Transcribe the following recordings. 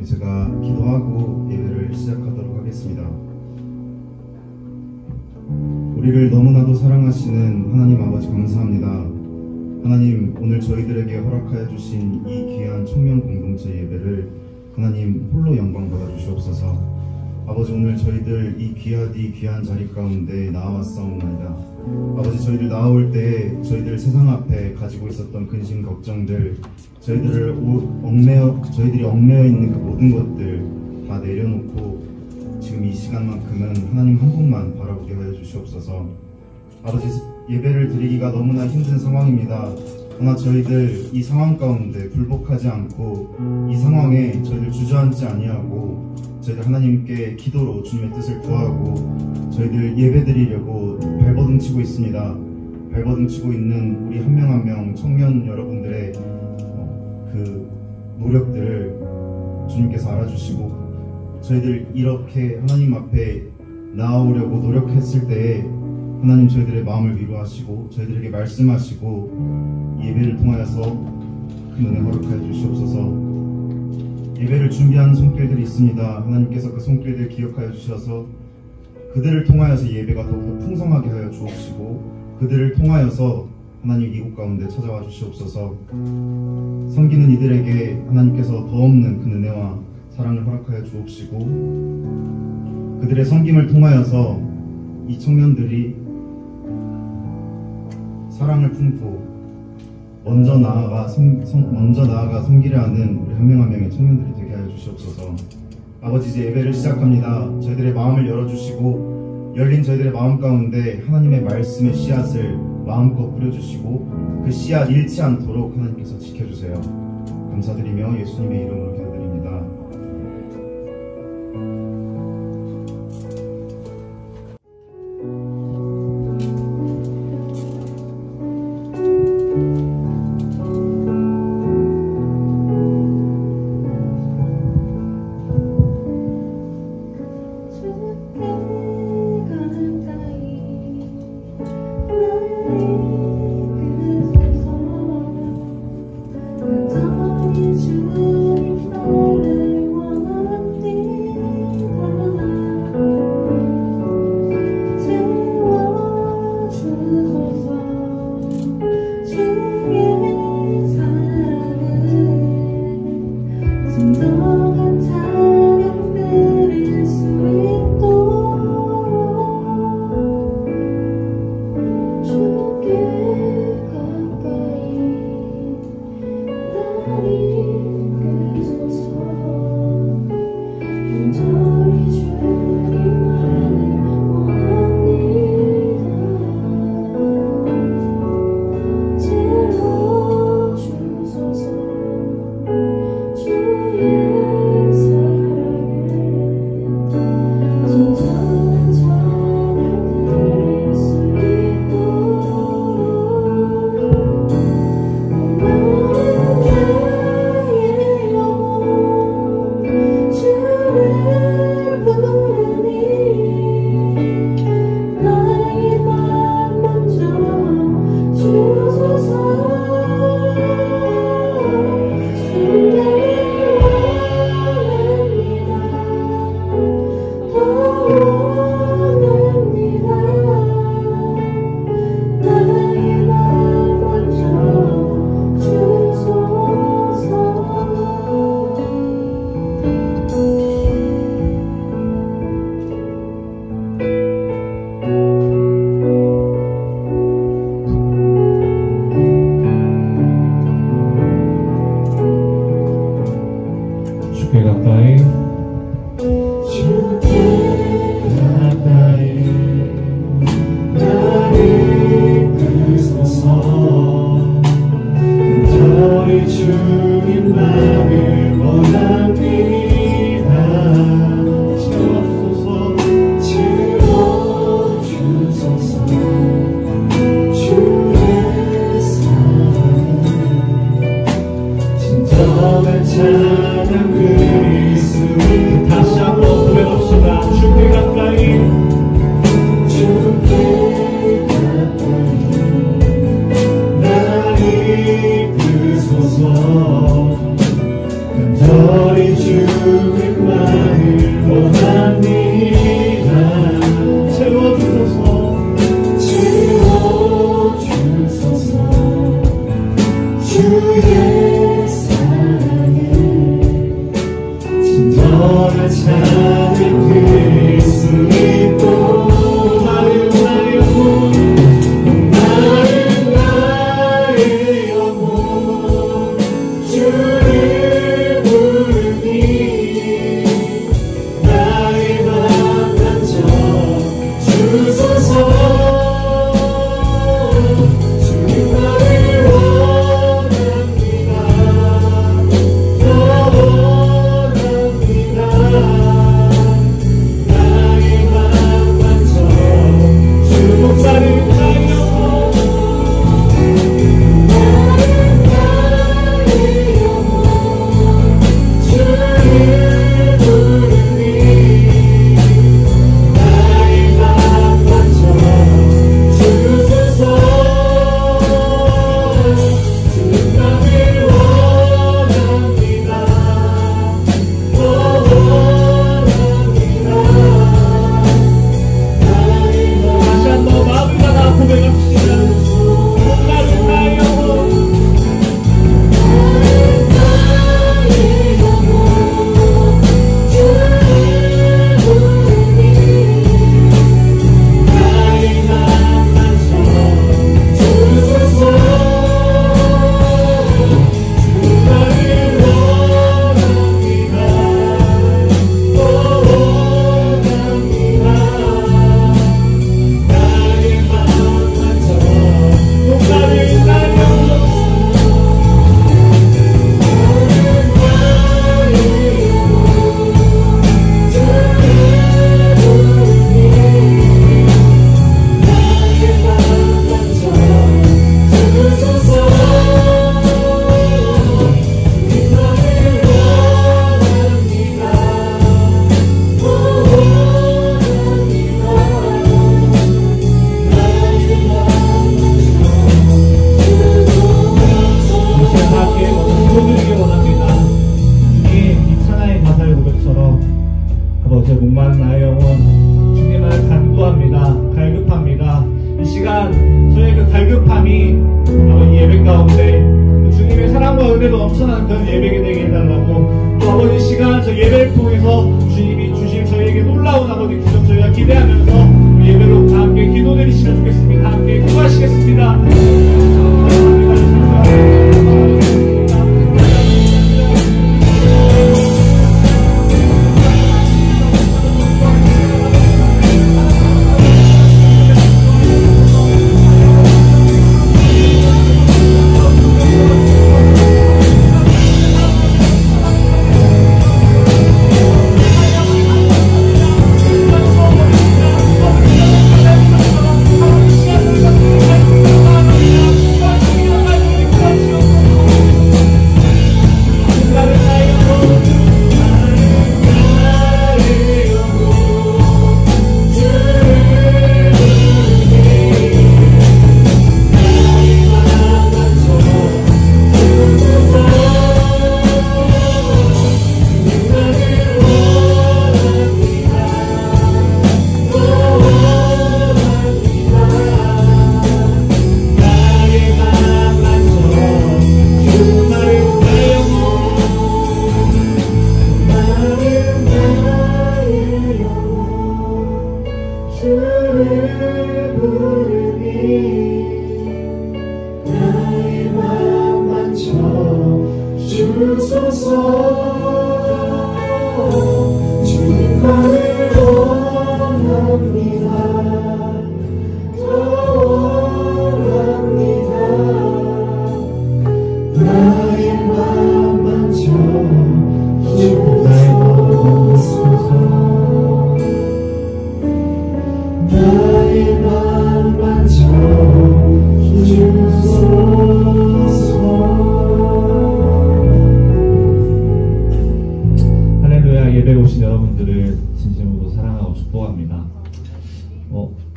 제가 기도하고 예배를 시작하도록 하겠습니다. 우리를 너무나도 사랑하시는 하나님 아버지 감사합니다. 하나님, 오늘 저희들에게 허락하여 주신 이 귀한 청년 공동체 예배를 하나님 홀로 영광 받아 주시옵소서. 아버지, 오늘 저희들 이 귀한 자리 가운데 나와왔사옵나이다. 아버지, 저희들 나올 때 저희들 세상 앞에 가지고 있었던 근심 걱정들, 저희들이 얽매여 있는 그 모든 것들 다 내려놓고 지금 이 시간만큼은 하나님 한 분만 바라보게 하여 주시옵소서. 아버지, 예배를 드리기가 너무나 힘든 상황입니다. 그러나 저희들 이 상황 가운데 불복하지 않고 이 상황에 저희들 주저앉지 아니하고 저희들 하나님께 기도로 주님의 뜻을 구하고 저희들 예배 드리려고 발버둥 치고 있습니다. 발버둥 치고 있는 우리 한 명 한 명 청년 여러분들의 그 노력들을 주님께서 알아주시고 저희들 이렇게 하나님 앞에 나아오려고 노력했을 때에 하나님 저희들의 마음을 위로하시고 저희들에게 말씀하시고 예배를 통하여서 큰 은혜 허락하여 주시옵소서. 예배를 준비하는 손길들이 있습니다. 하나님께서 그 손길들 기억하여 주셔서 그들을 통하여서 예배가 더욱더 풍성하게 하여 주옵시고 그들을 통하여서 하나님 이곳 가운데 찾아와 주시옵소서. 섬기는 이들에게 하나님께서 더 없는 그 은혜와 사랑을 허락하여 주옵시고 그들의 섬김을 통하여서 이 청년들이 사랑을 품고 먼저 나아가 섬기려 하는 우리 한 명 한 명의 청년들이 되게 하여 주시옵소서. 아버지, 이제 예배를 시작합니다. 저희들의 마음을 열어주시고 열린 저희들의 마음 가운데 하나님의 말씀의 씨앗을 마음껏 뿌려주시고 그 씨앗 잃지 않도록 하나님께서 지켜주세요. 감사드리며 예수님의 이름으로 기도드립니다. 주님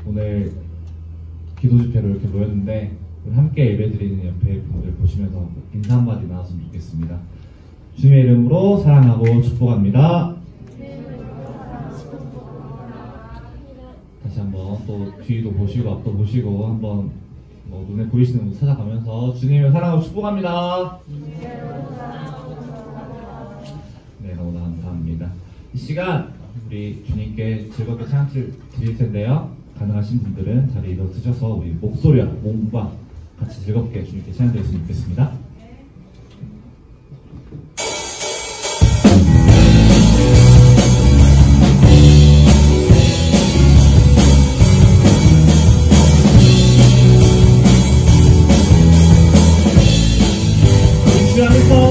오늘 기도 집회로 이렇게 모였는데 우리 함께 예배드리는 옆에 분들 보시면서 인사 한마디 나눴으면 좋겠습니다. 주님의 이름으로 사랑하고 축복합니다. 다시 한번 또 뒤도 보시고 앞도 보시고 한번 눈에 보이시는 곳 찾아가면서 주님을 사랑하고 축복합니다. 네, 너무나 감사합니다. 이 시간 우리 주님께 즐겁게 찬양을 드릴 텐데요. 가능하신 분들은 자리에 일어서셔서 우리 목소리와 몸과 같이 즐겁게 주님께 찬양 드렸으면 좋겠습니다. 주의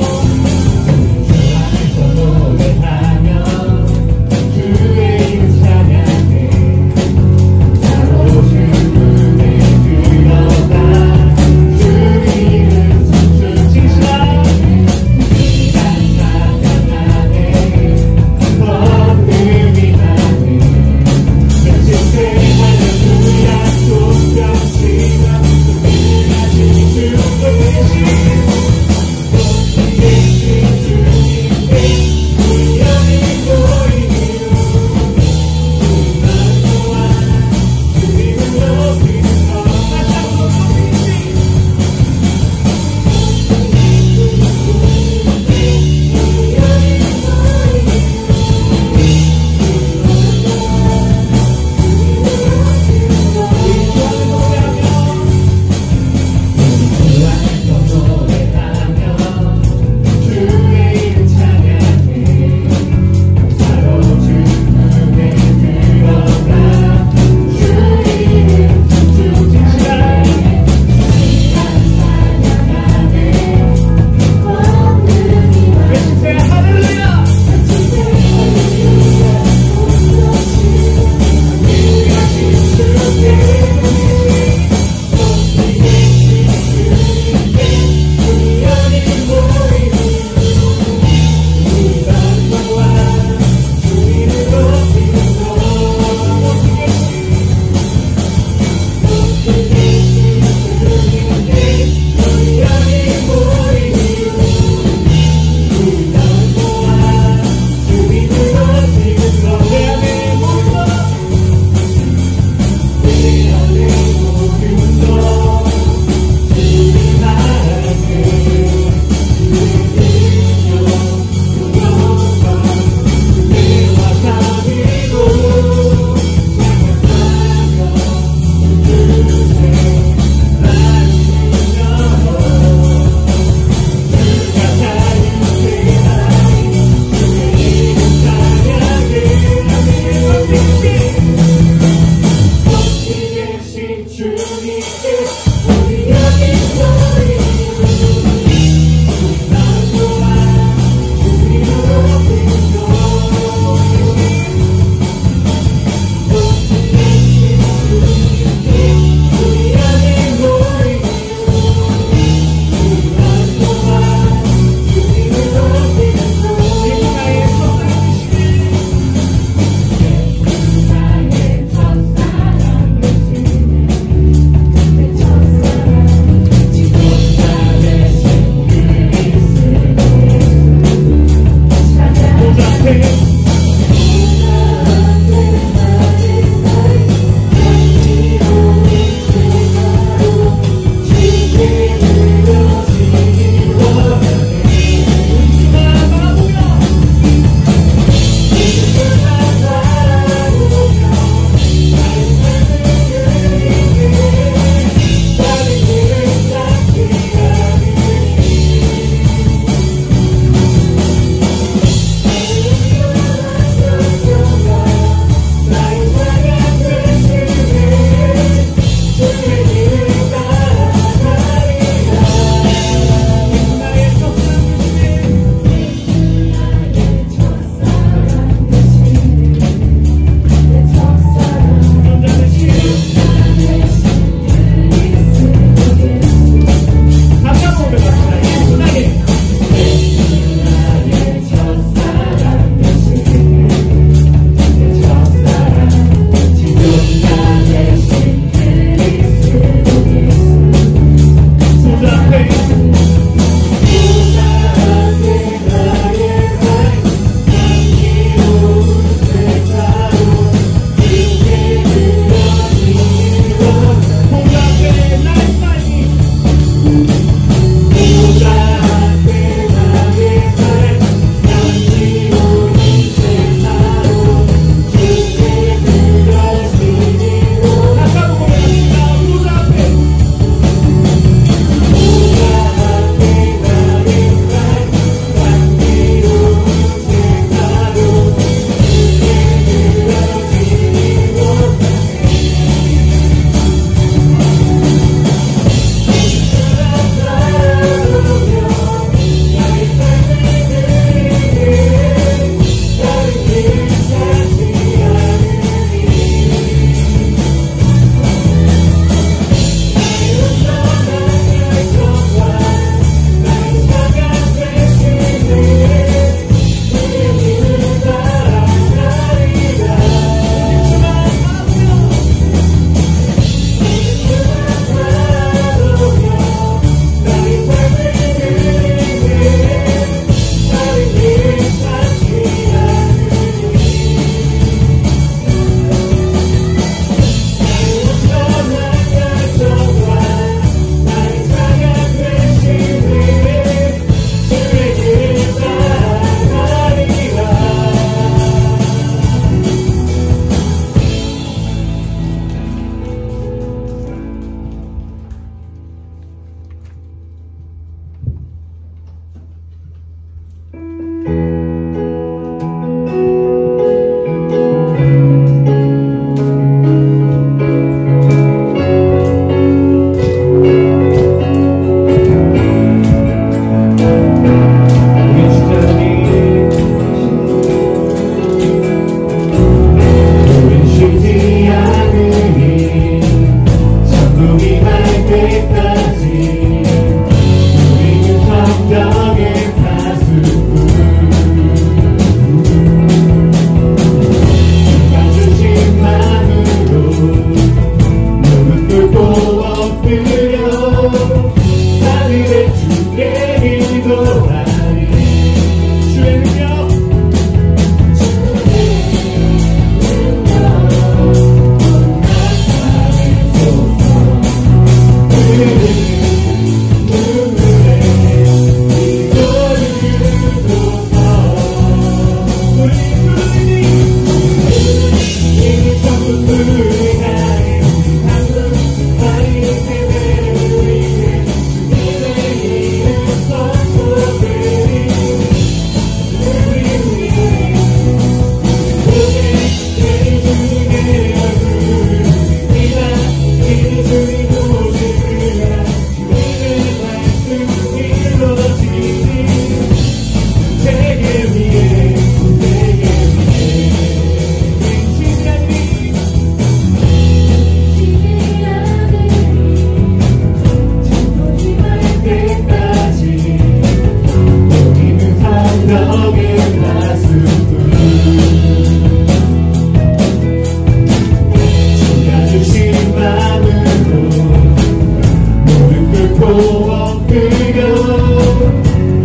엎드려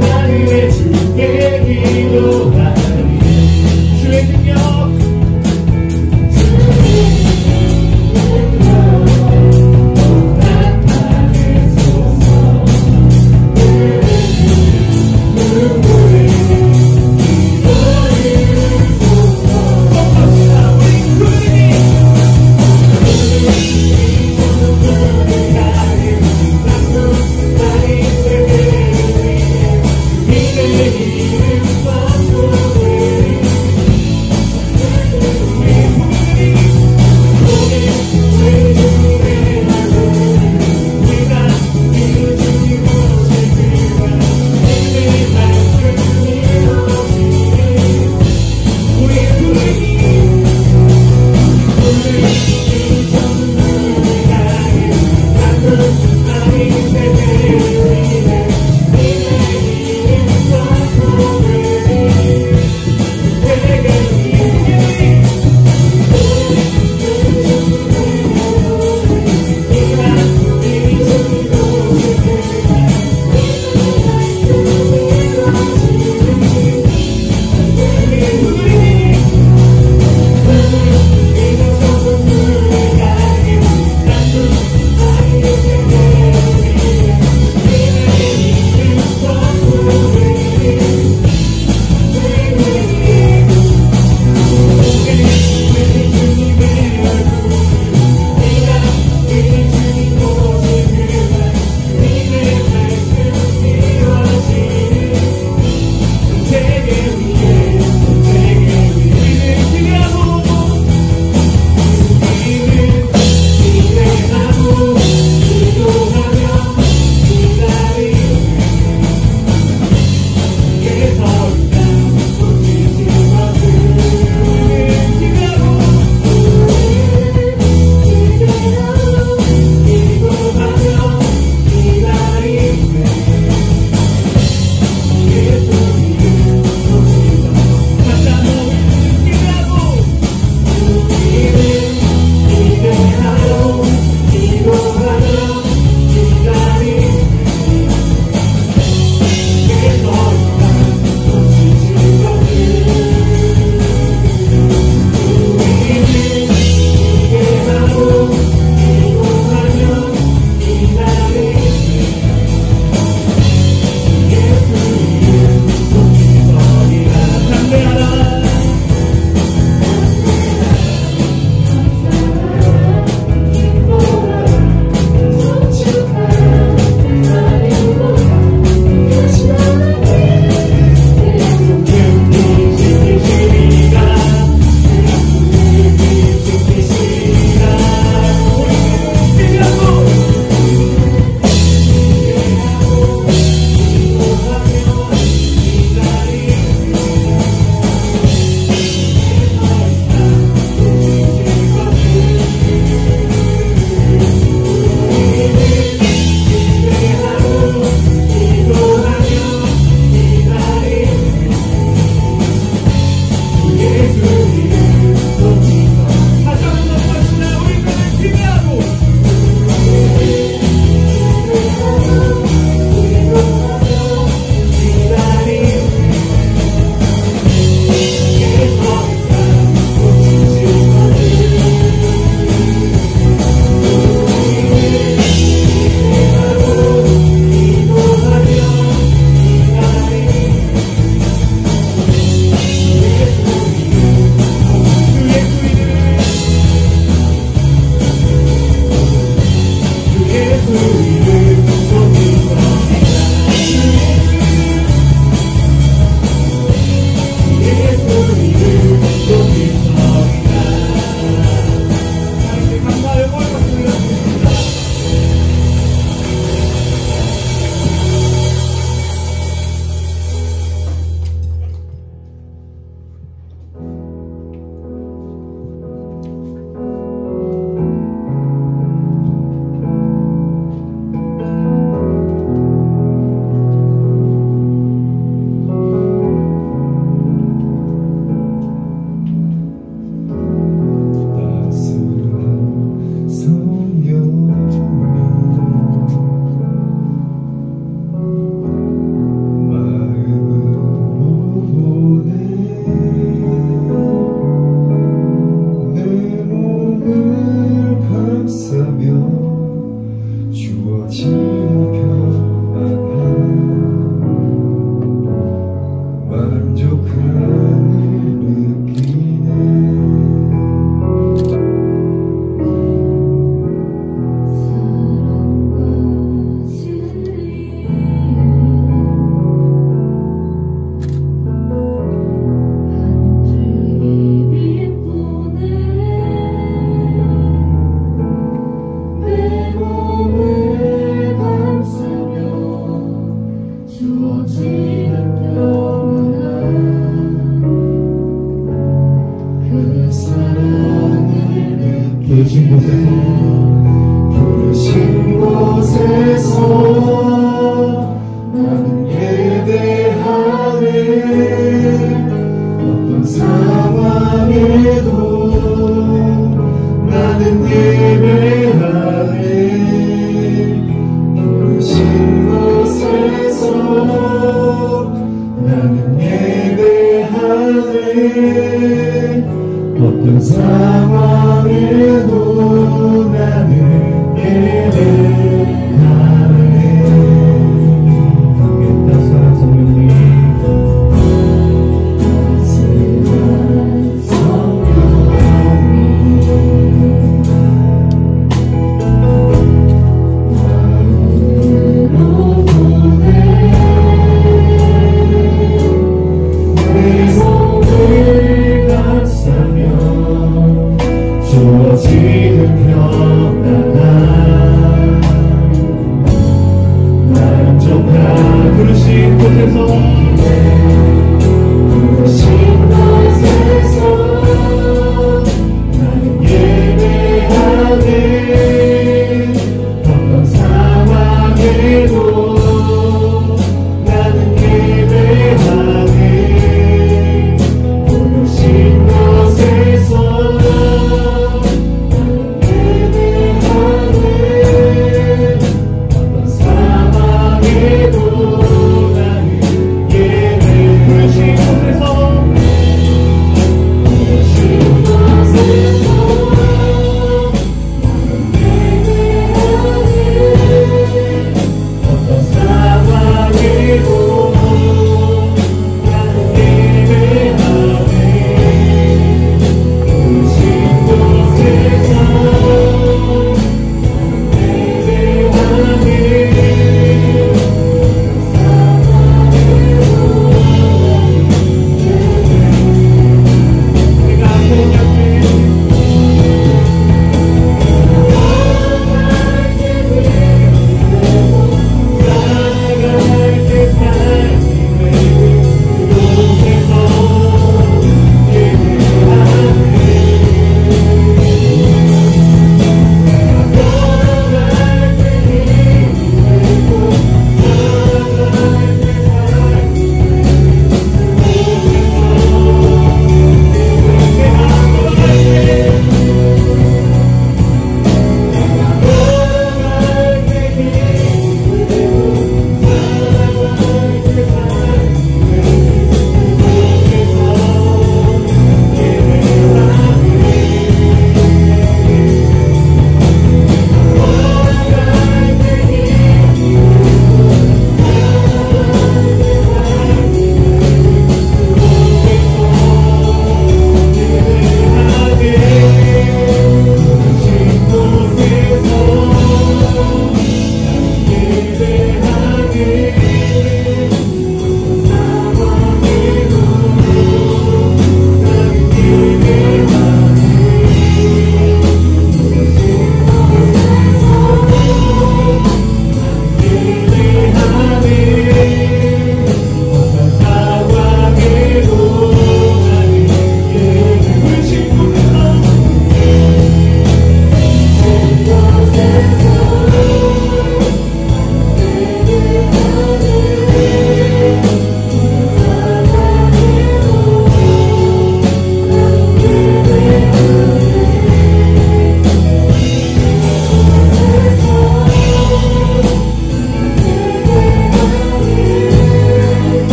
하늘의 주께 기도하니 주의 능력 Thank you. 나는 예배하네. 어떤 상황에도 나는 예배하네. 함께 따스한 성령님, 주어지는 평안아 만족한 부르신 곳에서 나는 예배하네. 어떤 상황에도 나는 예배하네.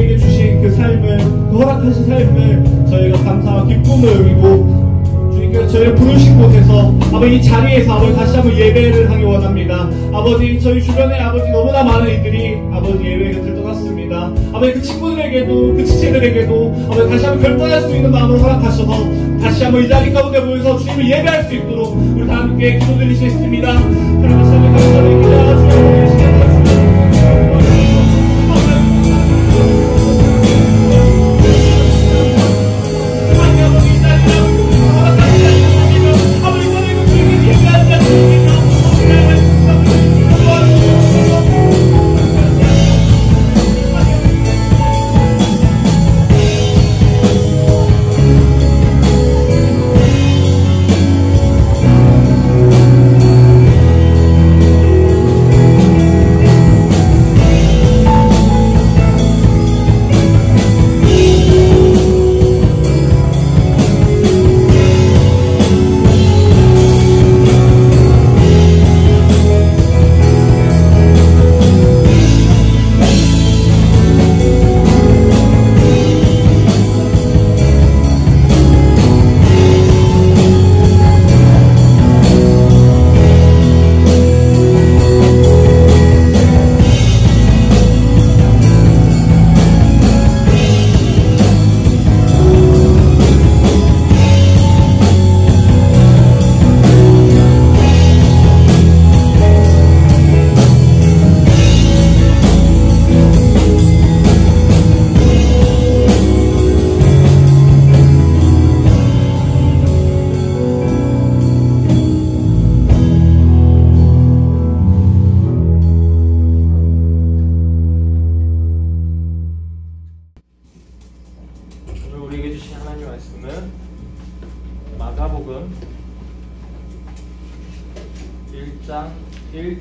부르신 곳에서 허락하신 삶을 저희가 감사와 기쁨을 여기고 주님께서 저희를 부르신 곳에서 아버지 이 자리에서 아버지 다시 한번 예배를 하기 원합니다. 아버지 저희 주변에 아버지 너무나 많은 이들이 아버지 예배 곁을 떠났습니다. 아버지 그 친구들에게도 그 지체들에게도 아버지 다시 한번 결단할 수 있는 마음을 허락하셔서 다시 한번 이 자리 가운데 모여서 주님을 예배할 수 있도록 우리 다 함께 기도드리시겠습니다. 그러면서 감사드립니다. 주님 시간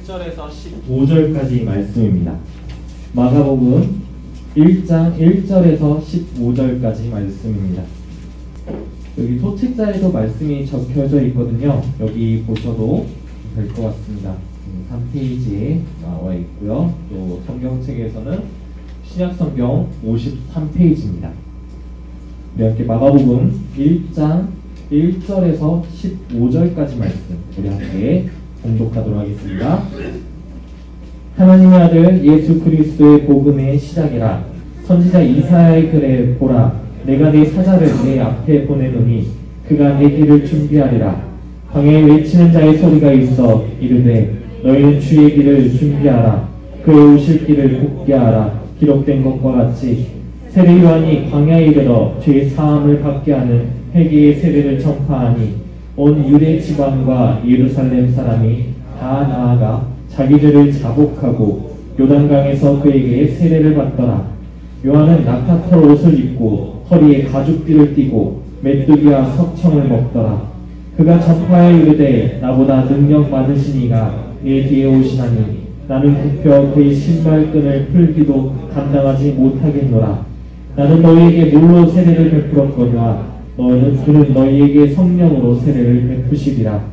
1절에서 15절까지 말씀입니다. 마가복음 1장 1절에서 15절까지 말씀입니다. 여기 소책자에도 말씀이 적혀져 있거든요. 여기 보셔도 될 것 같습니다. 3페이지에 나와 있고요. 또 성경책에서는 신약성경 53페이지입니다. 우리 함께 마가복음 1장 1절에서 15절까지 말씀 우리 함께 봉독하도록 하겠습니다. 하나님의 아들 예수 그리스도의 복음의 시작이라. 선지자 이사야의 글에 보라, 내가 네 사자를 내 앞에 보내노니 그가 내 길을 준비하리라. 광야에 외치는 자의 소리가 있어 이르되 너희는 주의 길을 준비하라. 그의 오실 길을 굽게 하라. 기록된 것과 같이 세례 요한이 광야에 이르러 죄 사함을 받게 하는 회개의 세례를 전파하니 온 유대 지방과 예루살렘 사람이 다 나아가 자기 죄를 자복하고 요단강에서 그에게 세례를 받더라. 요한은 낙타털 옷을 입고 허리에 가죽띠를 띠고 메뚜기와 석청을 먹더라. 그가 전파에 이르되 나보다 능력 많으시니가 내 뒤에 오시나니 나는 굽혀 그의 신발끈을 풀기도 감당하지 못하겠노라. 나는 너희에게 물로 세례를 베풀었거니와 그는 너희에게 성령으로 세례를 베푸시리라.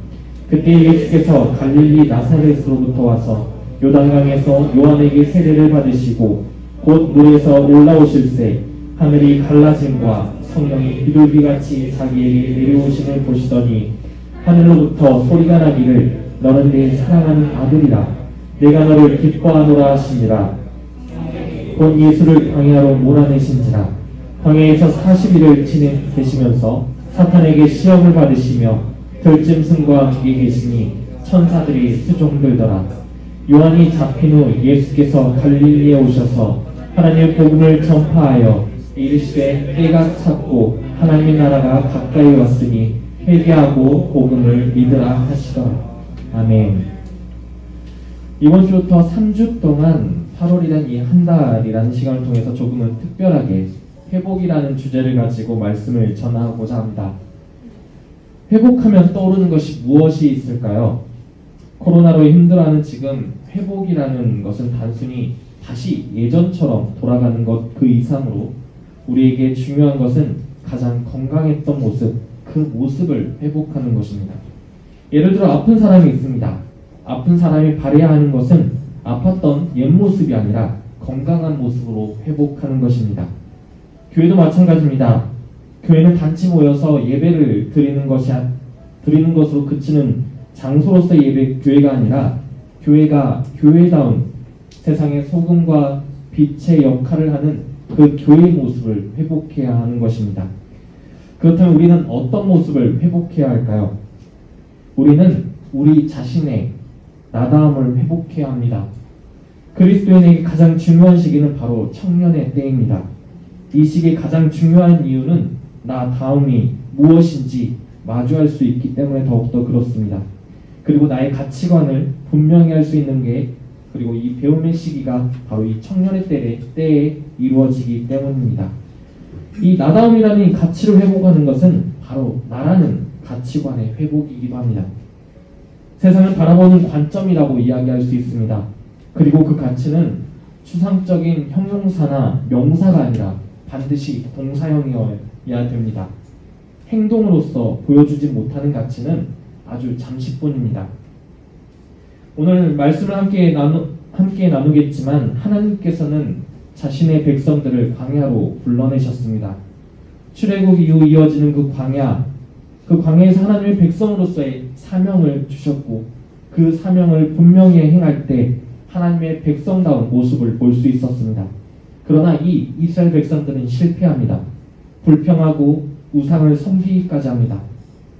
그때 예수께서 갈릴리 나사렛으로부터 와서 요단강에서 요한에게 세례를 받으시고 곧 물에서 올라오실새 하늘이 갈라짐과 성령이 비둘기같이 자기에게 내려오심을 보시더니 하늘로부터 소리가 나기를 너는 내 사랑하는 아들이라. 내가 너를 기뻐하노라 하시니라. 곧 예수를 광야로 몰아내신지라. 광야에서 40일을 지내시면서 사탄에게 시험을 받으시며 들짐승과 함께 계시니 천사들이 수종들더라. 요한이 잡힌 후 예수께서 갈릴리에 오셔서 하나님의 복음을 전파하여 이르시되 때가 찼고 하나님의 나라가 가까이 왔으니 회개하고 복음을 믿으라 하시더라. 아멘. 이번 주부터 3주 동안 8월이란 이 한 달이라는 시간을 통해서 조금은 특별하게 회복이라는 주제를 가지고 말씀을 전하고자 합니다. 회복하면 떠오르는 것이 무엇이 있을까요? 코로나로 힘들어하는 지금 회복이라는 것은 단순히 다시 예전처럼 돌아가는 것 그 이상으로 우리에게 중요한 것은 가장 건강했던 모습, 그 모습을 회복하는 것입니다. 예를 들어 아픈 사람이 있습니다. 아픈 사람이 바라야 하는 것은 아팠던 옛 모습이 아니라 건강한 모습으로 회복하는 것입니다. 교회도 마찬가지입니다. 교회는 단지 모여서 예배를 드리는 것으로 그치는 장소로서의 예배 교회가 아니라 교회가 교회다운 세상의 소금과 빛의 역할을 하는 그 교회의 모습을 회복해야 하는 것입니다. 그렇다면 우리는 어떤 모습을 회복해야 할까요? 우리는 우리 자신의 나다움을 회복해야 합니다. 그리스도인에게 가장 중요한 시기는 바로 청년의 때입니다. 이 시기에 가장 중요한 이유는 나다움이 무엇인지 마주할 수 있기 때문에 더욱더 그렇습니다. 그리고 나의 가치관을 분명히 할 수 있는 게 그리고 이 배움의 시기가 바로 이 청년의 때에 이루어지기 때문입니다. 이 나다움이라는 이 가치를 회복하는 것은 바로 나라는 가치관의 회복이기도 합니다. 세상을 바라보는 관점이라고 이야기할 수 있습니다. 그리고 그 가치는 추상적인 형용사나 명사가 아니라 반드시 동사형이어야 됩니다. 행동으로서 보여주지 못하는 가치는 아주 잠시뿐입니다. 오늘 말씀을 함께 나누겠지만 하나님께서는 자신의 백성들을 광야로 불러내셨습니다. 출애굽 이후 이어지는 그 광야에서 하나님의 백성으로서의 사명을 주셨고 그 사명을 분명히 행할 때 하나님의 백성다운 모습을 볼 수 있었습니다. 그러나 이 이스라엘 백성들은 실패합니다. 불평하고 우상을 섬기기까지 합니다.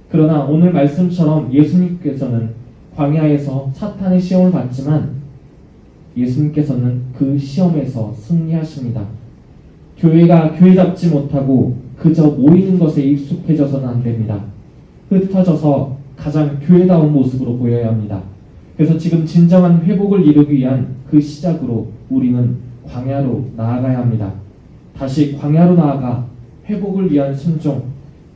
그러나 오늘 말씀처럼 예수님께서는 광야에서 사탄의 시험을 받지만 예수님께서는 그 시험에서 승리하십니다. 교회가 교회답지 못하고 그저 모이는 것에 익숙해져서는 안 됩니다. 흩어져서 가장 교회다운 모습으로 보여야 합니다. 그래서 지금 진정한 회복을 이루기 위한 그 시작으로 우리는 광야로 나아가야 합니다. 다시 광야로 나아가 회복을 위한 순종,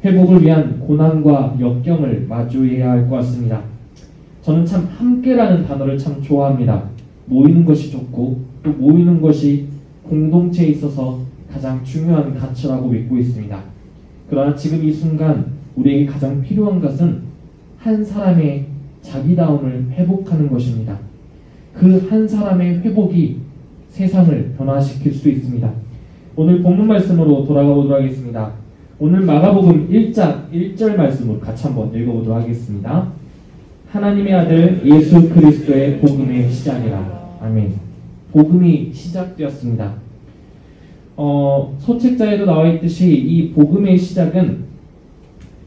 회복을 위한 고난과 역경을 마주해야 할 것 같습니다. 저는 참 함께라는 단어를 참 좋아합니다. 모이는 것이 좋고 또 모이는 것이 공동체에 있어서 가장 중요한 가치라고 믿고 있습니다. 그러나 지금 이 순간 우리에게 가장 필요한 것은 한 사람의 자기다움을 회복하는 것입니다. 그 한 사람의 회복이 세상을 변화시킬 수 있습니다. 오늘 본문 말씀으로 돌아가 보도록 하겠습니다. 오늘 마가복음 1장 1절 말씀을 같이 한번 읽어보도록 하겠습니다. 하나님의 아들 예수 그리스도의 복음의 시작이라. 아멘. 복음이 시작되었습니다. 소책자에도 나와 있듯이 이 복음의 시작은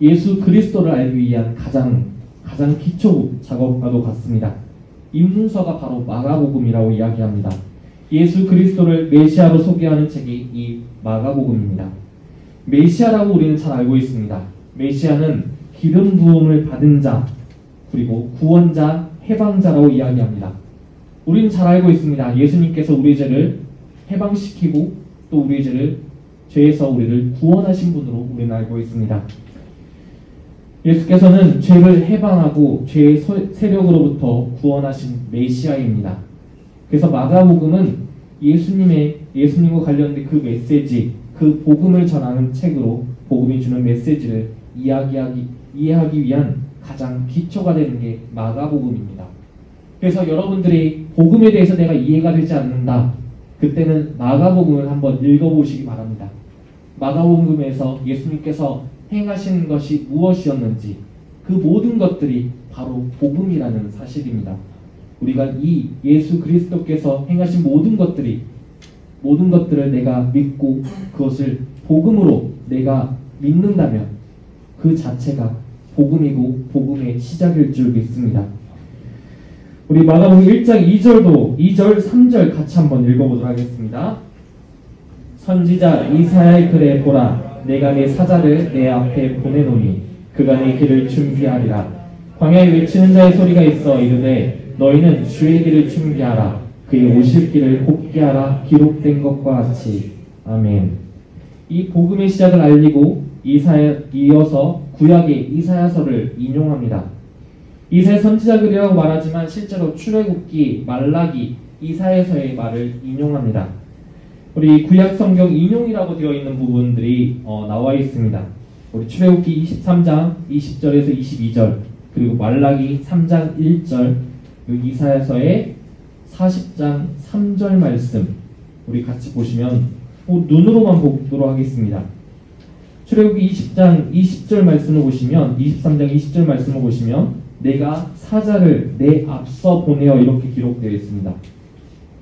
예수 그리스도를 알기 위한 가장 기초 작업과도 같습니다. 입문서가 바로 마가복음이라고 이야기합니다. 예수 그리스도를 메시아로 소개하는 책이 이 마가복음입니다. 메시아라고 우리는 잘 알고 있습니다. 메시아는 기름 부음을 받은 자, 그리고 구원자, 해방자라고 이야기합니다. 우리는 잘 알고 있습니다. 예수님께서 우리의 죄를 해방시키고 또 우리의 죄에서 우리를 구원하신 분으로 우리는 알고 있습니다. 예수께서는 죄를 해방하고 죄의 세력으로부터 구원하신 메시아입니다. 그래서 마가복음은 예수님과 관련된 그 메시지, 그 복음을 전하는 책으로 복음이 주는 메시지를 이해하기 위한 가장 기초가 되는 게 마가복음입니다. 그래서 여러분들이 복음에 대해서 내가 이해가 되지 않는다. 그때는 마가복음을 한번 읽어보시기 바랍니다. 마가복음에서 예수님께서 행하신 것이 무엇이었는지 그 모든 것들이 바로 복음이라는 사실입니다. 우리가 이 예수 그리스도께서 행하신 모든 것들을 내가 믿고 그것을 복음으로 내가 믿는다면 그 자체가 복음이고 복음의 시작일 줄 믿습니다. 우리 마가복음 1장 2절 3절 같이 한번 읽어보도록 하겠습니다. 선지자 이사야의 글에 보라 내가 내 사자를 내 앞에 보내노니 그가 내 길을 준비하리라. 광야에 외치는 자의 소리가 있어 이르되 너희는 주의 길을 준비하라. 그의 오실 길을 곱게 하라. 기록된 것과 같이. 아멘. 이 복음의 시작을 알리고 이어서 구약의 이사야서를 인용합니다. 이사야 선지자 글이라고 말하지만 실제로 출애굽기, 말라기, 이사야서의 말을 인용합니다. 우리 구약 성경 인용이라고 되어 있는 부분들이 나와 있습니다. 우리 출애굽기 23장 20절에서 22절, 그리고 말라기 3장 1절, 그리고 이사야서의 40장 3절 말씀 우리 같이 보시면 눈으로만 보도록 하겠습니다. 출애굽기 20장 20절 말씀을 보시면 23장 20절 말씀을 보시면 내가 사자를 내 앞서 보내어 이렇게 기록되어 있습니다.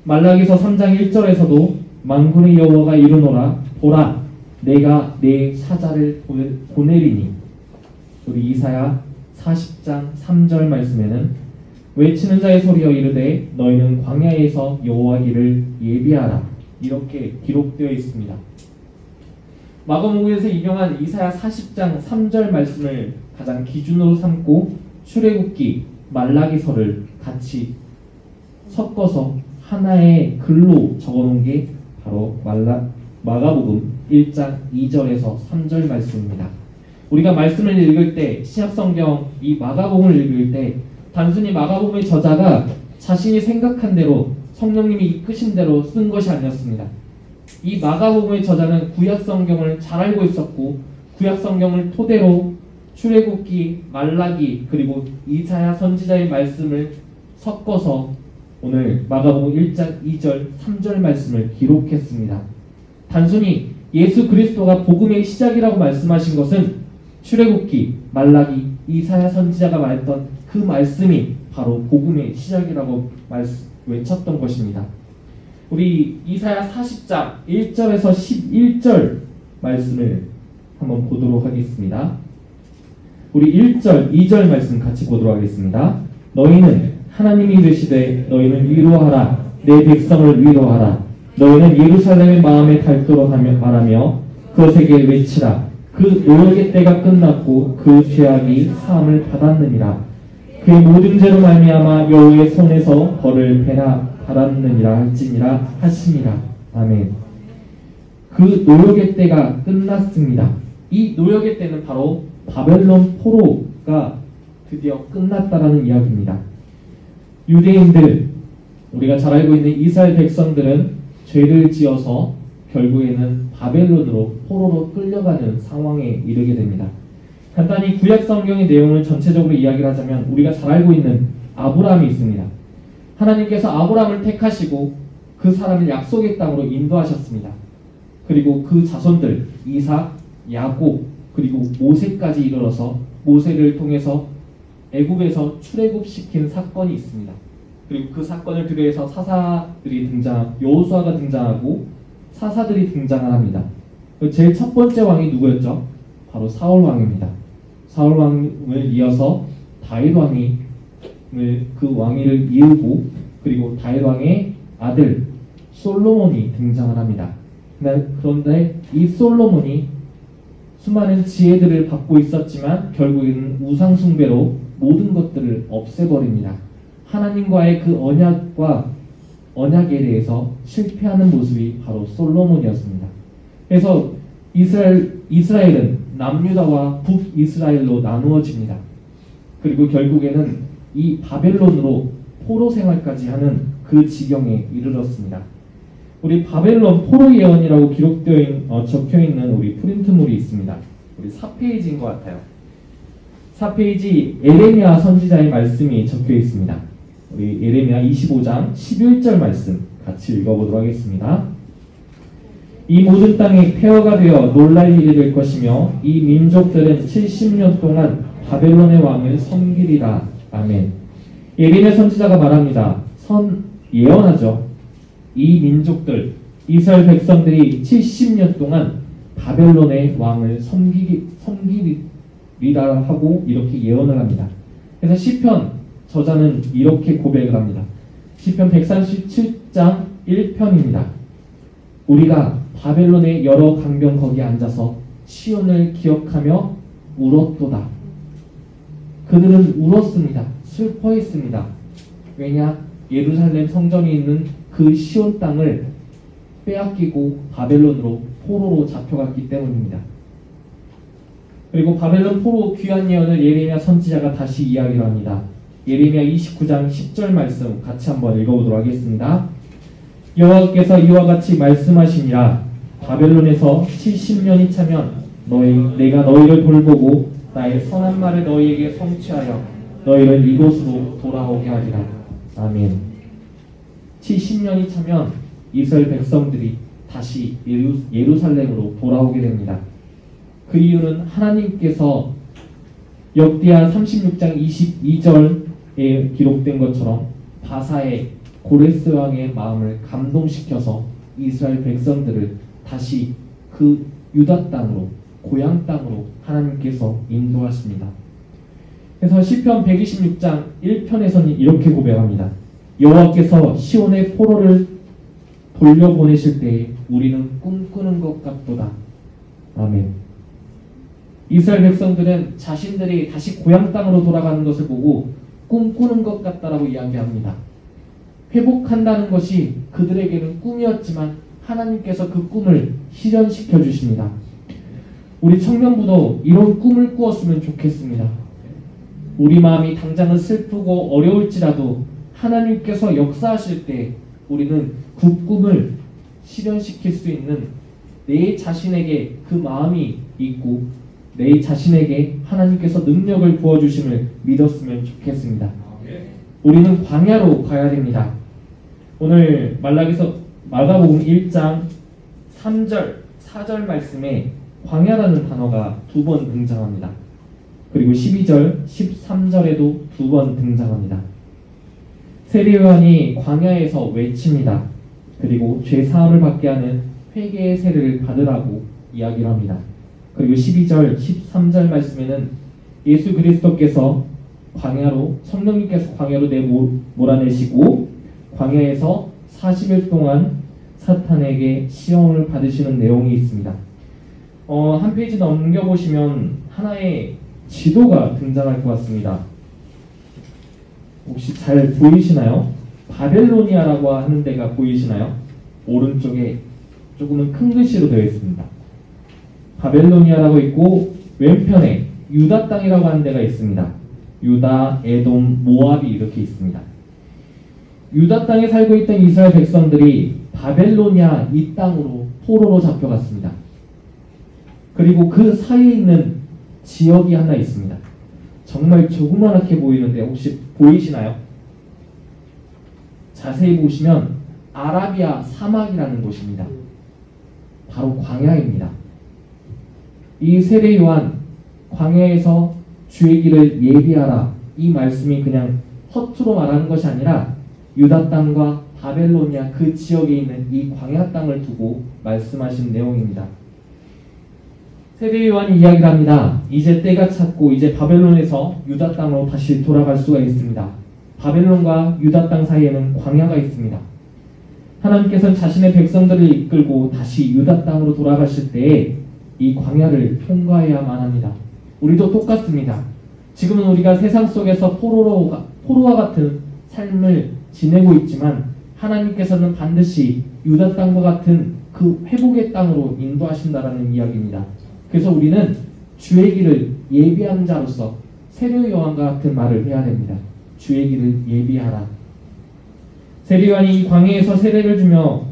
말라기서 3장 1절에서도 만군의 여호와가 이르노라 보라 내가 내 사자를 보내리니. 우리 이사야 40장 3절 말씀에는 외치는 자의 소리여 이르되 너희는 광야에서 여호와 길을 예비하라 이렇게 기록되어 있습니다. 마가복음에서 인용한 이사야 40장 3절 말씀을 가장 기준으로 삼고 출애굽기, 말라기서를 같이 섞어서 하나의 글로 적어놓은 게 바로 마가복음 1장 2절에서 3절 말씀입니다. 우리가 말씀을 읽을 때 신약성경 이 마가복음을 읽을 때 단순히 마가복음의 저자가 자신이 생각한 대로 성령님이 이끄신 대로 쓴 것이 아니었습니다. 이 마가복음의 저자는 구약성경을 잘 알고 있었고 구약성경을 토대로 출애굽기, 말라기 그리고 이사야 선지자의 말씀을 섞어서 오늘 마가복음 1장 2절 3절 말씀을 기록했습니다. 단순히 예수 그리스도가 복음의 시작이라고 말씀하신 것은 출애굽기, 말라기, 이사야 선지자가 말했던 그 말씀이 바로 복음의 시작이라고 외쳤던 것입니다. 우리 이사야 40장 1절에서 11절 말씀을 한번 보도록 하겠습니다. 우리 1절, 2절 말씀 같이 보도록 하겠습니다. 너희는 하나님이 이르시되 너희는 위로하라. 내 백성을 위로하라. 너희는 예루살렘의 마음에 닳도록 말하며 그것에게 외치라. 그 노역의 때가 끝났고 그 죄악이 사함을 받았느니라. 그의 모든 죄로 말미암아 여호와의 손에서 벌을 받았느니라 할지니라 하시니라. 아멘. 그 노역의 때가 끝났습니다. 이 노역의 때는 바로 바벨론 포로가 드디어 끝났다라는 이야기입니다. 유대인들, 우리가 잘 알고 있는 이스라엘 백성들은 죄를 지어서 결국에는 바벨론으로 포로로 끌려가는 상황에 이르게 됩니다. 간단히 구약 성경의 내용을 전체적으로 이야기를 하자면 우리가 잘 알고 있는 아브라함이 있습니다. 하나님께서 아브라함을 택하시고 그 사람을 약속의 땅으로 인도하셨습니다. 그리고 그 자손들 이삭, 야곱, 그리고 모세까지 이르러서 모세를 통해서 애굽에서 출애굽시킨 사건이 있습니다. 그리고 그 사건을 뒤로해서 사사들이 여호수아가 등장하고 사사들이 등장을 합니다. 제일 첫 번째 왕이 누구였죠? 바로 사울 왕입니다. 사울 왕을 이어서 다윗 왕이 그 왕위를 이으고 그리고 다윗 왕의 아들 솔로몬이 등장을 합니다. 그런데 이 솔로몬이 수많은 지혜들을 받고 있었지만 결국에는 우상숭배로 모든 것들을 없애버립니다. 하나님과의 그 언약에 대해서 실패하는 모습이 바로 솔로몬이었습니다. 그래서 이스라엘은 남유다와 북이스라엘로 나누어집니다. 그리고 결국에는 이 바벨론으로 포로 생활까지 하는 그 지경에 이르렀습니다. 우리 바벨론 포로 예언이라고 적혀있는 우리 프린트물이 있습니다. 우리 4페이지인 것 같아요. 4페이지 예레미야 선지자의 말씀이 적혀 있습니다. 우리 예레미야 25장 11절 말씀 같이 읽어보도록 하겠습니다. 이 모든 땅이 폐허가 되어 놀랄 일이 될 것이며 이 민족들은 70년 동안 바벨론의 왕을 섬기리라. 아멘. 예레미야 선지자가 말합니다. 예언하죠. 이 민족들, 이스라엘 백성들이 70년 동안 바벨론의 왕을 섬기리라 하고 이렇게 예언을 합니다. 그래서 시편 저자는 이렇게 고백을 합니다. 시편 137장 1편입니다. 우리가 바벨론의 여러 강변 거기에 앉아서 시온을 기억하며 울었도다. 그들은 울었습니다. 슬퍼했습니다. 왜냐? 예루살렘 성전이 있는 그 시온 땅을 빼앗기고 바벨론으로 포로로 잡혀갔기 때문입니다. 그리고 바벨론 포로 귀환 예언을 예레미야 선지자가 다시 이야기를 합니다. 예레미야 29장 10절 말씀 같이 한번 읽어보도록 하겠습니다. 여호와께서 이와 같이 말씀하시니라. 바벨론에서 70년이 차면 내가 너희를 돌보고 나의 선한 말을 너희에게 성취하여 너희를 이곳으로 돌아오게 하리라. 아멘. 70년이 차면 이스라엘 백성들이 다시 예루살렘으로 돌아오게 됩니다. 그 이유는 하나님께서 역대하 36장 22절에 기록된 것처럼 바사의 고레스 왕의 마음을 감동시켜서 이스라엘 백성들을 다시 그 유다 땅으로 고향 땅으로 하나님께서 인도하십니다. 그래서 시편 126장 1편에서는 이렇게 고백합니다. 여호와께서 시온의 포로를 돌려보내실 때에 우리는 꿈꾸는 것 같도다. 아멘. 이스라엘 백성들은 자신들이 다시 고향 땅으로 돌아가는 것을 보고 꿈꾸는 것 같다라고 이야기합니다. 회복한다는 것이 그들에게는 꿈이었지만 하나님께서 그 꿈을 실현시켜 주십니다. 우리 청년부도 이런 꿈을 꾸었으면 좋겠습니다. 우리 마음이 당장은 슬프고 어려울지라도 하나님께서 역사하실 때 우리는 그 꿈을 실현시킬 수 있는 내 자신에게 그 마음이 있고 내 자신에게 하나님께서 능력을 부어주심을 믿었으면 좋겠습니다. 우리는 광야로 가야 됩니다. 오늘 마가복음 1장 3절, 4절 말씀에 광야라는 단어가 2번 등장합니다. 그리고 12절, 13절에도 2번 등장합니다. 세례요한이 광야에서 외칩니다. 그리고 죄사함을 받게 하는 회개의 세례를 받으라고 이야기를 합니다. 그리고 12절, 13절 말씀에는 예수 그리스도께서 성령님께서 광야로 몰아내시고 광야에서 40일 동안 사탄에게 시험을 받으시는 내용이 있습니다. 한 페이지 넘겨보시면 하나의 지도가 등장할 것 같습니다. 혹시 잘 보이시나요? 바벨로니아라고 하는 데가 보이시나요? 오른쪽에 조금은 큰 글씨로 되어 있습니다. 바벨로니아라고 있고 왼편에 유다 땅이라고 하는 데가 있습니다. 유다, 에돔, 모압이 이렇게 있습니다. 유다 땅에 살고 있던 이스라엘 백성들이 바벨로니아 이 땅으로 포로로 잡혀갔습니다. 그리고 그 사이에 있는 지역이 하나 있습니다. 정말 조그맣게 보이는데 혹시 보이시나요? 자세히 보시면 아라비아 사막이라는 곳입니다. 바로 광야입니다. 이 세례 요한 광야에서 주의 길을 예비하라, 이 말씀이 그냥 허투루 말하는 것이 아니라 유다 땅과 바벨로니아 그 지역에 있는 이 광야 땅을 두고 말씀하신 내용입니다. 세례 요한이 이야기를 합니다. 이제 때가 찼고 이제 바벨론에서 유다 땅으로 다시 돌아갈 수가 있습니다. 바벨론과 유다 땅 사이에는 광야가 있습니다. 하나님께서는 자신의 백성들을 이끌고 다시 유다 땅으로 돌아가실 때에 이 광야를 통과해야만 합니다. 우리도 똑같습니다. 지금은 우리가 세상 속에서 포로와 같은 삶을 지내고 있지만 하나님께서는 반드시 유다 땅과 같은 그 회복의 땅으로 인도하신다라는 이야기입니다. 그래서 우리는 주의 길을 예비하는 자로서 세례 요한과 같은 말을 해야 됩니다. 주의 길을 예비하라. 세례 요한이 이 광야에서 세례를 주며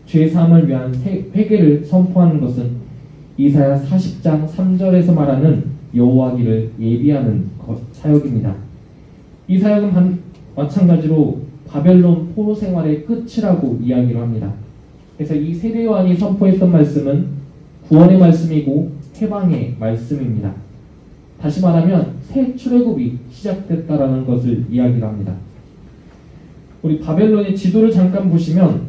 죄 사함을 위한 회개를 선포하는 것은 이사야 40장 3절에서 말하는 여호와 길을 예비하는 사역입니다. 이 사역은 마찬가지로 바벨론 포로 생활의 끝이라고 이야기를 합니다. 그래서 이 세례 요한이 선포했던 말씀은 구원의 말씀이고 해방의 말씀입니다. 다시 말하면 새 출애굽이 시작됐다라는 것을 이야기를 합니다. 우리 바벨론의 지도를 잠깐 보시고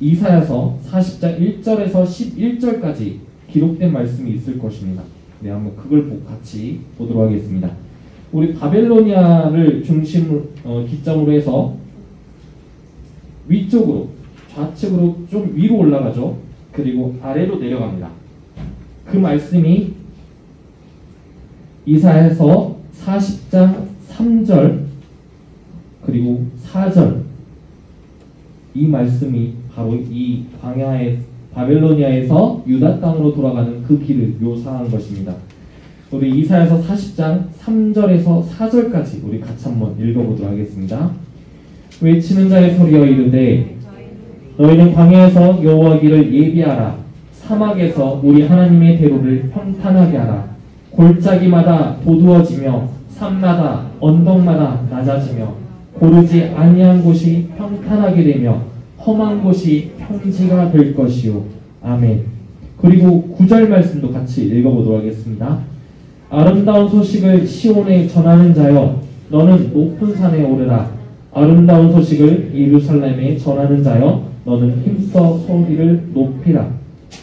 이사야서 40장 1절에서 11절까지 기록된 말씀이 있을 것입니다. 네, 한번 그걸 같이 보도록 하겠습니다. 우리 바벨로니아를 기점으로 해서 위쪽으로, 좌측으로 좀 위로 올라가죠. 그리고 아래로 내려갑니다. 그 말씀이 이사야서 40장 3절 그리고 4절, 이 말씀이 바로 이 광야의 바벨로니아에서 유다 땅으로 돌아가는 그 길을 묘사한 것입니다. 우리 이사야서 40장 3절에서 4절까지 우리 같이 한번 읽어보도록 하겠습니다. 외치는 자의 소리여 이르되 너희는 광야에서 여호와 길을 예비하라. 사막에서 우리 하나님의 대로를 평탄하게 하라. 골짜기마다 도두어지며 산마다 언덕마다 낮아지며 고르지 아니한 곳이 평탄하게 되며 험한 곳이 평지가 될 것이요. 아멘. 그리고 9절 말씀도 같이 읽어보도록 하겠습니다. 아름다운 소식을 시온에 전하는 자여 너는 높은 산에 오르라. 아름다운 소식을 예루살렘에 전하는 자여 너는 힘써 소리를 높이라.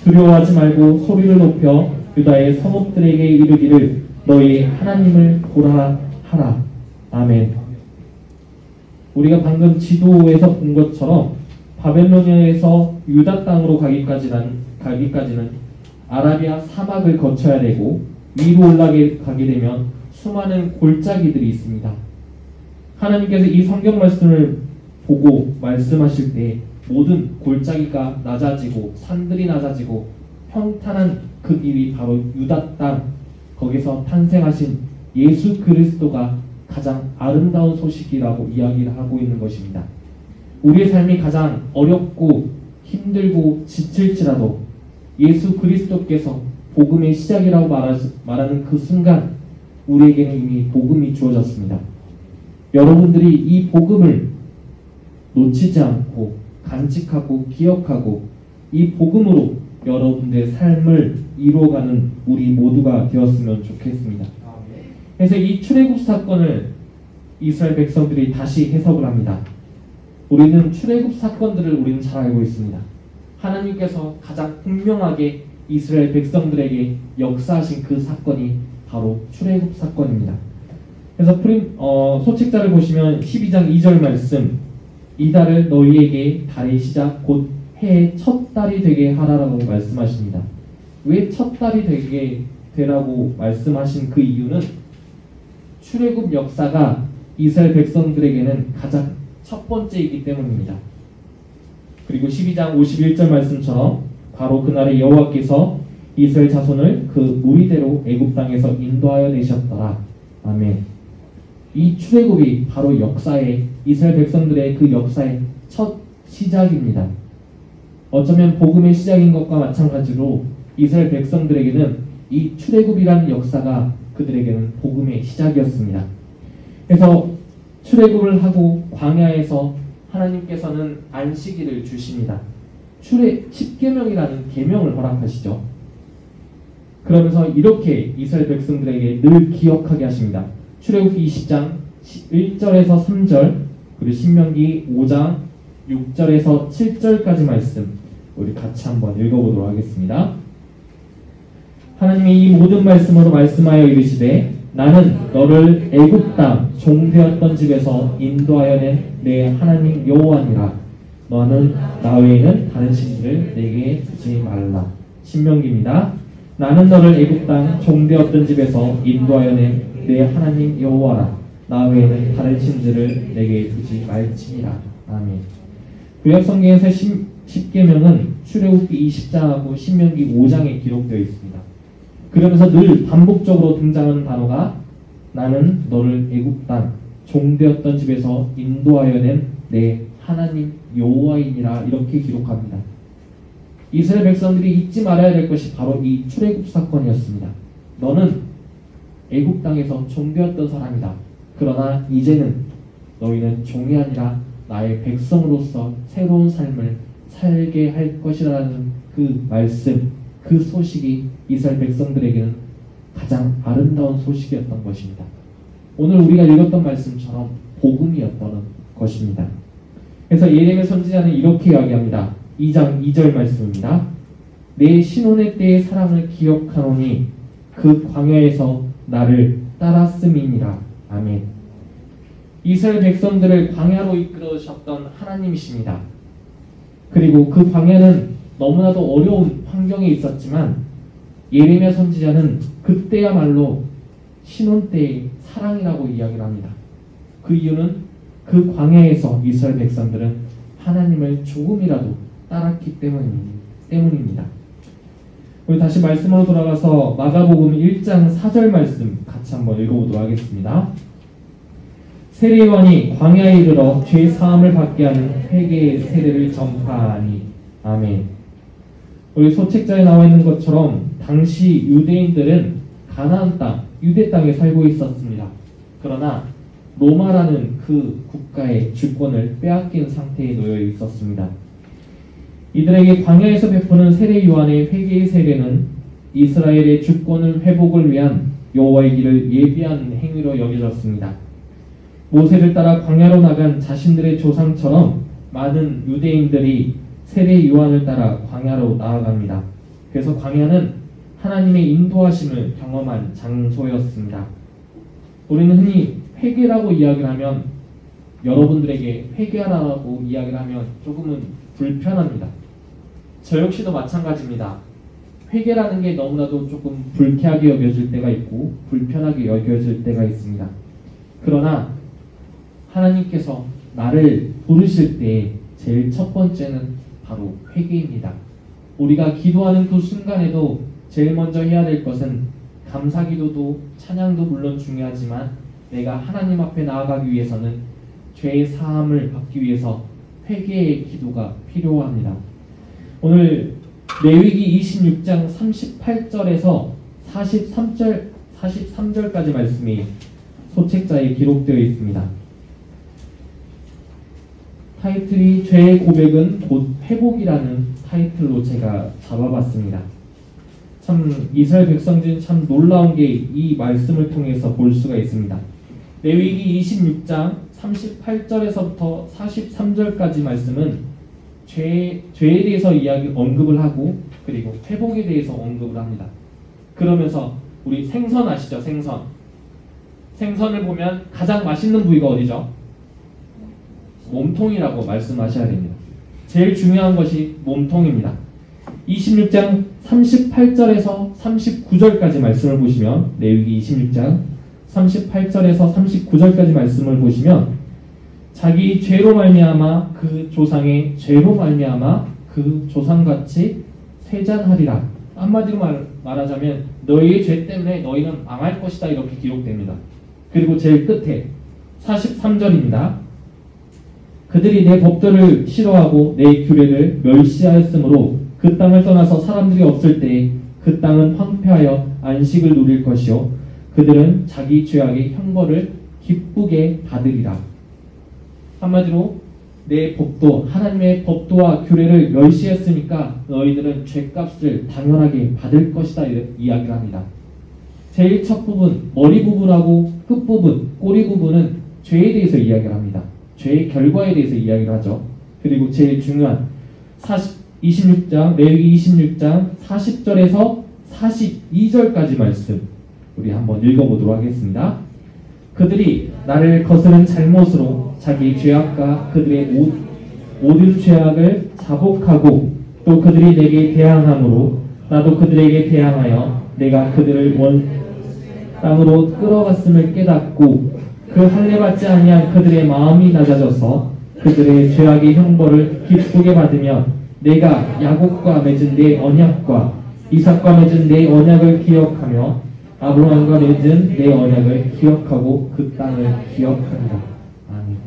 두려워하지 말고 소리를 높여 유다의 성읍들에게 이르기를 너희 하나님을 보라 하라. 아멘. 우리가 방금 지도에서 본 것처럼 바벨로니아에서 유다 땅으로 가기까지는 아라비아 사막을 거쳐야 되고 위로 올라가게 되면 수많은 골짜기들이 있습니다. 하나님께서 이 성경 말씀을 보고 말씀하실 때 모든 골짜기가 낮아지고 산들이 낮아지고 평탄한 그 길이 바로 유다 땅, 거기서 탄생하신 예수 그리스도가 가장 아름다운 소식이라고 이야기를 하고 있는 것입니다. 우리의 삶이 가장 어렵고 힘들고 지칠지라도 예수 그리스도께서 복음의 시작이라고 말하는 그 순간 우리에게는 이미 복음이 주어졌습니다. 여러분들이 이 복음을 놓치지 않고 간직하고 기억하고 이 복음으로 여러분들의 삶을 이루어가는 우리 모두가 되었으면 좋겠습니다. 그래서 이 출애굽 사건을 이스라엘 백성들이 다시 해석을 합니다. 우리는 출애굽 사건들을 우리는 잘 알고 있습니다. 하나님께서 가장 분명하게 이스라엘 백성들에게 역사하신 그 사건이 바로 출애굽 사건입니다. 그래서 소책자를 보시면 12장 2절 말씀, 이 달을 너희에게 달의 시작 곧 해의 첫 달이 되게 하라라고 말씀하십니다. 왜 첫 달이 되게 되라고 말씀하신 그 이유는 출애굽 역사가 이스라엘 백성들에게는 가장 첫 번째이기 때문입니다. 그리고 12장 51절 말씀처럼 바로 그날에 여호와께서 이스라엘 자손을 그 무리대로 애굽 땅에서 인도하여 내셨더라. 아멘. 이 출애굽이 바로 역사의 이스라엘 백성들의 그 역사의 첫 시작입니다. 어쩌면 복음의 시작인 것과 마찬가지로 이스라엘 백성들에게는 이 출애굽이라는 역사가 그들에게는 복음의 시작이었습니다. 그래서 출애굽을 하고 광야에서 하나님께서는 안식일을 주십니다. 십계명이라는 계명을 허락하시죠. 그러면서 이렇게 이스라엘 백성들에게 늘 기억하게 하십니다. 출애굽기 20장 1절에서 3절, 그리고 신명기 5장 6절에서 7절까지 말씀 우리 같이 한번 읽어보도록 하겠습니다. 하나님이 이 모든 말씀으로 말씀하여 이르시되 나는 너를 애굽 땅 종되었던 집에서 인도하여 낸 내 하나님 여호와니라. 너는 나 외에는 다른 신들을 내게 두지 말라. 신명기입니다. 나는 너를 애굽 땅 종되었던 집에서 인도하여 낸 내 하나님 여호와라. 나 외에는 다른 신들을 내게 두지 말지니라. 아멘. 구약성경에서 십계명은 출애굽기 20장하고 신명기 5장에 기록되어 있습니다. 그러면서 늘 반복적으로 등장하는 단어가 나는 너를 애굽 땅 종되었던 집에서 인도하여 낸 내 하나님 여호와이니라 이렇게 기록합니다. 이스라엘 백성들이 잊지 말아야 될 것이 바로 이 출애굽 사건이었습니다. 너는 애굽 땅에서 종되었던 사람이다. 그러나 이제는 너희는 종이 아니라 나의 백성으로서 새로운 삶을 살게 할 것이라는 그 말씀, 그 소식이 이스라엘 백성들에게는 가장 아름다운 소식이었던 것입니다. 오늘 우리가 읽었던 말씀처럼 복음이었던 것입니다. 그래서 예레미야 선지자는 이렇게 이야기합니다. 2장 2절 말씀입니다. 내 신혼의 때의 사랑을 기억하노니 그 광야에서 나를 따랐음이니라. 아멘. 이스라엘 백성들을 광야로 이끌으셨던 하나님이십니다. 그리고 그 광야는 너무나도 어려운 환경에 있었지만 예레미야 선지자는 그때야말로 신혼 때의 사랑이라고 이야기를 합니다. 그 이유는 그 광야에서 이스라엘 백성들은 하나님을 조금이라도 따랐기 때문입니다. 우리 다시 말씀으로 돌아가서 마가복음 1장 4절 말씀 같이 한번 읽어보도록 하겠습니다. 세례요한이 광야에 이르러 죄 사함을 받게 하는 회개의 세례를 전파하니. 아멘. 우리 소책자에 나와 있는 것처럼 당시 유대인들은 가나안 땅, 유대 땅에 살고 있었습니다. 그러나 로마라는 그 국가의 주권을 빼앗긴 상태에 놓여 있었습니다. 이들에게 광야에서 베푸는 세례 요한의 회개의 세례는 이스라엘의 주권을 회복을 위한 여호와의 길을 예비하는 행위로 여겨졌습니다. 모세를 따라 광야로 나간 자신들의 조상처럼 많은 유대인들이 세례 요한을 따라 광야로 나아갑니다. 그래서 광야는 하나님의 인도하심을 경험한 장소였습니다. 우리는 흔히 회개라고 이야기를 하면 여러분들에게 회개하라고 이야기를 하면 조금은 불편합니다. 저 역시도 마찬가지입니다. 회개라는 게 너무나도 조금 불쾌하게 여겨질 때가 있고 불편하게 여겨질 때가 있습니다. 그러나 하나님께서 나를 부르실 때 제일 첫 번째는 바로 회개입니다. 우리가 기도하는 그 순간에도 제일 먼저 해야 될 것은 감사기도도 찬양도 물론 중요하지만 내가 하나님 앞에 나아가기 위해서는 죄의 사함을 받기 위해서 회개의 기도가 필요합니다. 오늘 레위기 26장 38절에서 43절까지 말씀이 소책자에 기록되어 있습니다. 타이틀이 죄의 고백은 곧 회복이라는 타이틀로 제가 잡아봤습니다. 참 이스라엘 백성들은 참 놀라운 게 이 말씀을 통해서 볼 수가 있습니다. 레위기 26장 38절에서부터 43절까지 말씀은 죄에 대해서 언급을 하고 그리고 회복에 대해서 언급을 합니다. 그러면서 우리 생선 아시죠? 생선을 보면 가장 맛있는 부위가 어디죠? 몸통이라고 말씀하셔야 됩니다. 제일 중요한 것이 몸통입니다. 26장 38절에서 39절까지 말씀을 보시면 레위기 26장 38절에서 39절까지 말씀을 보시면 자기 죄로 말미암아 그 조상의 죄로 말미암아 그 조상같이 쇠잔하리라. 한마디로 말하자면 너희의 죄 때문에 너희는 망할 것이다 이렇게 기록됩니다. 그리고 제일 끝에 43절입니다. 그들이 내 법도를 싫어하고 내 규례를 멸시하였으므로 그 땅을 떠나서 사람들이 없을 때에 그 땅은 황폐하여 안식을 누릴 것이요 그들은 자기 죄악의 형벌을 기쁘게 받으리라. 한마디로 내 법도, 하나님의 법도와 규례를 멸시했으니까 너희들은 죄값을 당연하게 받을 것이다 이야기를 합니다. 제일 첫 부분, 머리 부분하고 끝부분, 꼬리 부분은 죄에 대해서 이야기를 합니다. 죄의 결과에 대해서 이야기를 하죠. 그리고 제일 중요한 26장, 레위기 26장 40절에서 42절까지 말씀 우리 한번 읽어보도록 하겠습니다. 그들이 나를 거스른 잘못으로 자기 죄악과 그들의 모든 죄악을 자복하고 또 그들이 내게 대항함으로 나도 그들에게 대항하여 내가 그들을 땅으로 끌어갔음을 깨닫고 그 할례받지 아니한 그들의 마음이 낮아져서 그들의 죄악의 형벌을 기쁘게 받으며 내가 야곱과 맺은 내 언약과 이삭과 맺은 내 언약을 기억하며 아브라함과 맺은 내 언약을 기억하고 그 땅을 기억한다. 아멘.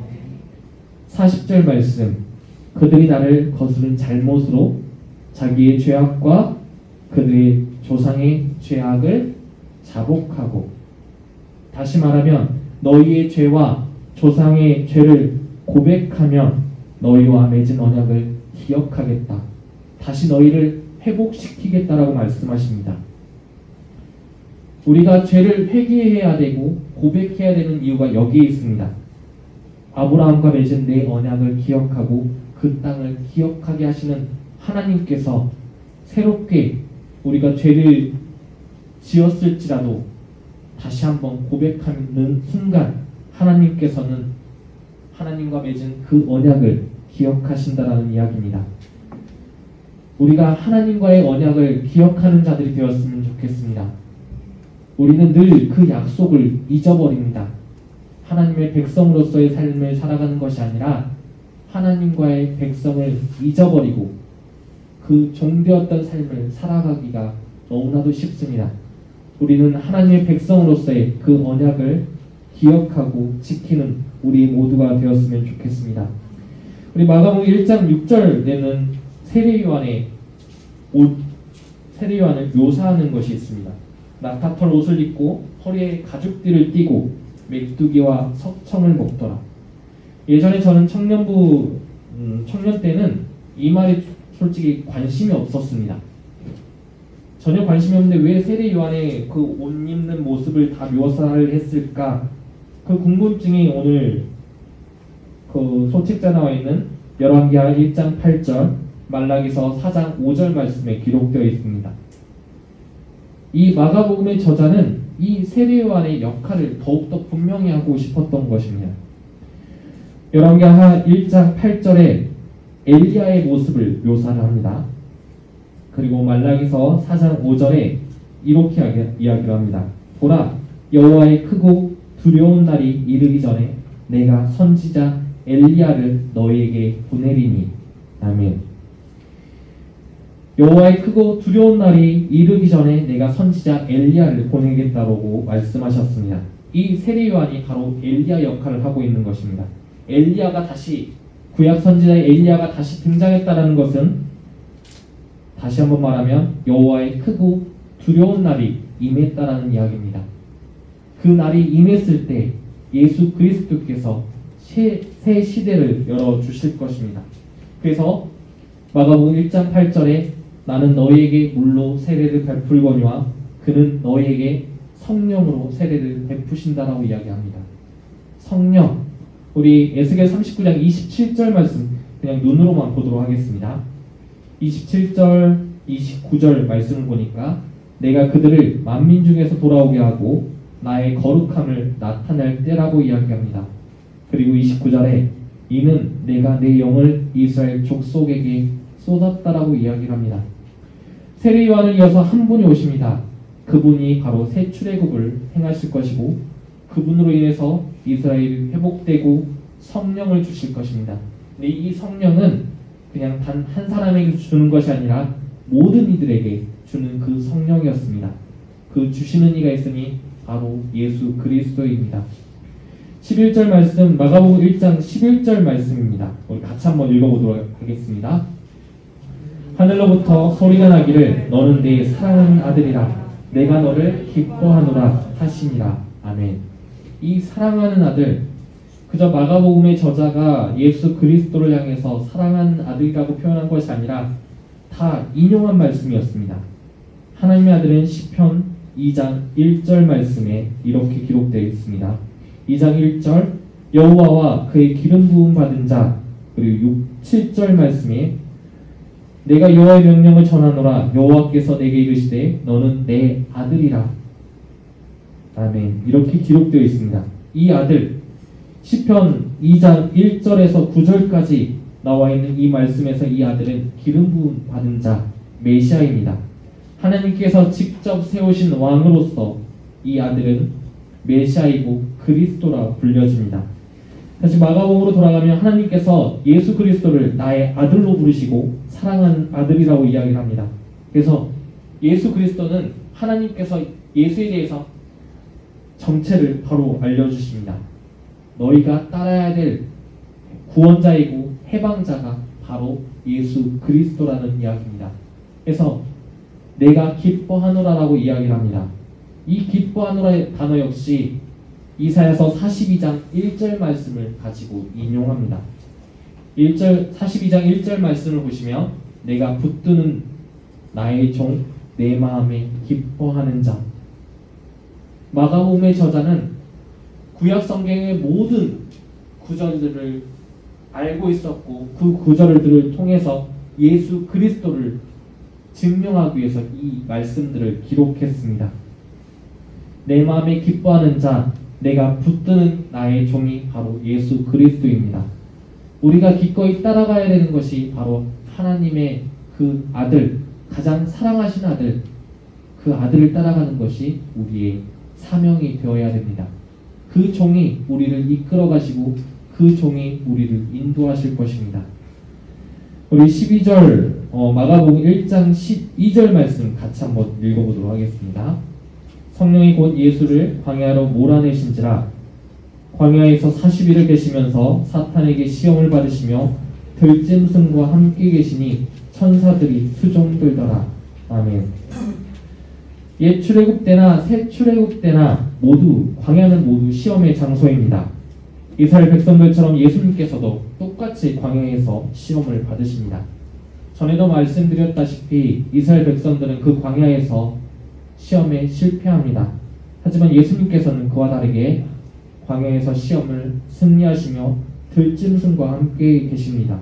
40절 말씀 그들이 나를 거스른 잘못으로 자기의 죄악과 그들의 조상의 죄악을 자복하고 다시 말하면 너희의 죄와 조상의 죄를 고백하면 너희와 맺은 언약을 기억하겠다. 다시 너희를 회복시키겠다라고 말씀하십니다. 우리가 죄를 회개해야 되고 고백해야 되는 이유가 여기에 있습니다. 아브라함과 맺은 내 언약을 기억하고 그 땅을 기억하게 하시는 하나님께서 새롭게 우리가 죄를 지었을지라도 다시 한번 고백하는 순간 하나님께서는 하나님과 맺은 그 언약을 기억하신다라는 이야기입니다. 우리가 하나님과의 언약을 기억하는 자들이 되었으면 좋겠습니다. 우리는 늘 그 약속을 잊어버립니다. 하나님의 백성으로서의 삶을 살아가는 것이 아니라 하나님과의 백성을 잊어버리고 그 종되었던 삶을 살아가기가 너무나도 쉽습니다. 우리는 하나님의 백성으로서의 그 언약을 기억하고 지키는 우리 모두가 되었으면 좋겠습니다. 우리 마가복음 1장 6절에는 세례요한을 묘사하는 것이 있습니다. 낙타털 옷을 입고 허리에 가죽띠를 띠고 메뚜기와 석청을 먹더라. 예전에 저는 청년 때는 이 말에 솔직히 관심이 없었습니다. 전혀 관심이 없는데 왜 세례 요한의 그 옷 입는 모습을 다 묘사를 했을까? 그 궁금증이 오늘 그 소책자 나와 있는 열왕기하 1장 8절, 말라기서 4장 5절 말씀에 기록되어 있습니다. 이 마가복음의 저자는 이 세례 요한의 역할을 더욱더 분명히 하고 싶었던 것입니다. 열왕기하 1장 8절에 엘리야의 모습을 묘사를 합니다. 그리고 말라기서 4장 5절에 이렇게 이야기를 합니다. 보라, 여호와의 크고 두려운 날이 이르기 전에 내가 선지자 엘리야를 너희에게 보내리니. 아멘. 여호와의 크고 두려운 날이 이르기 전에 내가 선지자 엘리야를 보내겠다고 말씀하셨습니다. 이 세례 요한이 바로 엘리야 역할을 하고 있는 것입니다. 엘리야가 다시 구약 선지자 엘리야가 다시 등장했다는 것은 다시 한번 말하면 여호와의 크고 두려운 날이 임했다라는 이야기입니다. 그 날이 임했을 때 예수 그리스도께서 새 시대를 열어주실 것입니다. 그래서 마가복음 1장 8절에 나는 너희에게 물로 세례를 베풀거니와 그는 너희에게 성령으로 세례를 베푸신다라고 이야기합니다. 성령, 우리 에스겔 39장 27절 말씀 그냥 눈으로만 보도록 하겠습니다. 27절, 29절 말씀을 보니까 내가 그들을 만민 중에서 돌아오게 하고 나의 거룩함을 나타낼 때라고 이야기합니다. 그리고 29절에 이는 내가 내 영을 이스라엘 족속에게 쏟았다라고 이야기를 합니다. 세례 요한을 이어서 한 분이 오십니다. 그분이 바로 새 출애굽을 행하실 것이고 그분으로 인해서 이스라엘이 회복되고 성령을 주실 것입니다. 근데 이 성령은 그냥 단 한 사람에게 주는 것이 아니라 모든 이들에게 주는 그 성령이었습니다. 그 주시는 이가 있으니 바로 예수 그리스도입니다. 11절 말씀, 마가복음 1장 11절 말씀입니다. 우리 같이 한번 읽어보도록 하겠습니다. 하늘로부터 소리가 나기를 너는 내 사랑하는 아들이라 내가 너를 기뻐하노라 하시니라. 아멘. 이 사랑하는 아들, 그저 마가복음의 저자가 예수 그리스도를 향해서 사랑하는 아들이라고 표현한 것이 아니라 다 인용한 말씀이었습니다. 하나님의 아들은 시편 2장 1절 말씀에 이렇게 기록되어 있습니다. 2장 1절 여호와와 그의 기름 부음 받은 자, 그리고 7절 말씀에 내가 여호와의 명령을 전하노라 여호와께서 내게 이르시되 너는 내 아들이라. 아멘. 이렇게 기록되어 있습니다. 이 아들, 시편 2장 1절에서 9절까지 나와 있는 이 말씀에서 이 아들은 기름 부음 받은 자, 메시아입니다. 하나님께서 직접 세우신 왕으로서 이 아들은 메시아이고 그리스도라 불려집니다. 다시 마가복음으로 돌아가면 하나님께서 예수 그리스도를 나의 아들로 부르시고 사랑하는 아들이라고 이야기를 합니다. 그래서 예수 그리스도는 하나님께서 예수에 대해서 정체를 바로 알려주십니다. 너희가 따라야 될 구원자이고 해방자가 바로 예수 그리스도라는 이야기입니다. 그래서 내가 기뻐하노라라고 이야기를 합니다. 이 기뻐하노라의 단어 역시 이사야서 42장 1절 말씀을 가지고 인용합니다. 42장 1절 말씀을 보시면 내가 붙드는 나의 종 내 마음에 기뻐하는 자. 마가복음의 저자는 구약 성경의 모든 구절들을 알고 있었고 그 구절들을 통해서 예수 그리스도를 증명하기 위해서 이 말씀들을 기록했습니다. 내 마음에 기뻐하는 자, 내가 붙드는 나의 종이 바로 예수 그리스도입니다. 우리가 기꺼이 따라가야 되는 것이 바로 하나님의 그 아들, 가장 사랑하신 아들, 그 아들을 따라가는 것이 우리의 사명이 되어야 됩니다. 그 종이 우리를 이끌어 가시고 그 종이 우리를 인도하실 것입니다. 우리 12절 마가복음 1장 12절 말씀 같이 한번 읽어보도록 하겠습니다. 성령이 곧 예수를 광야로 몰아내신지라 광야에서 40일을 계시면서 사탄에게 시험을 받으시며 들짐승과 함께 계시니 천사들이 수종들더라. 아멘. 옛 출애굽 때나 새 출애굽 때나 모두 광야는 모두 시험의 장소입니다. 이스라엘 백성들처럼 예수님께서도 똑같이 광야에서 시험을 받으십니다. 전에도 말씀드렸다시피 이스라엘 백성들은 그 광야에서 시험에 실패합니다. 하지만 예수님께서는 그와 다르게 광야에서 시험을 승리하시며 들짐승과 함께 계십니다.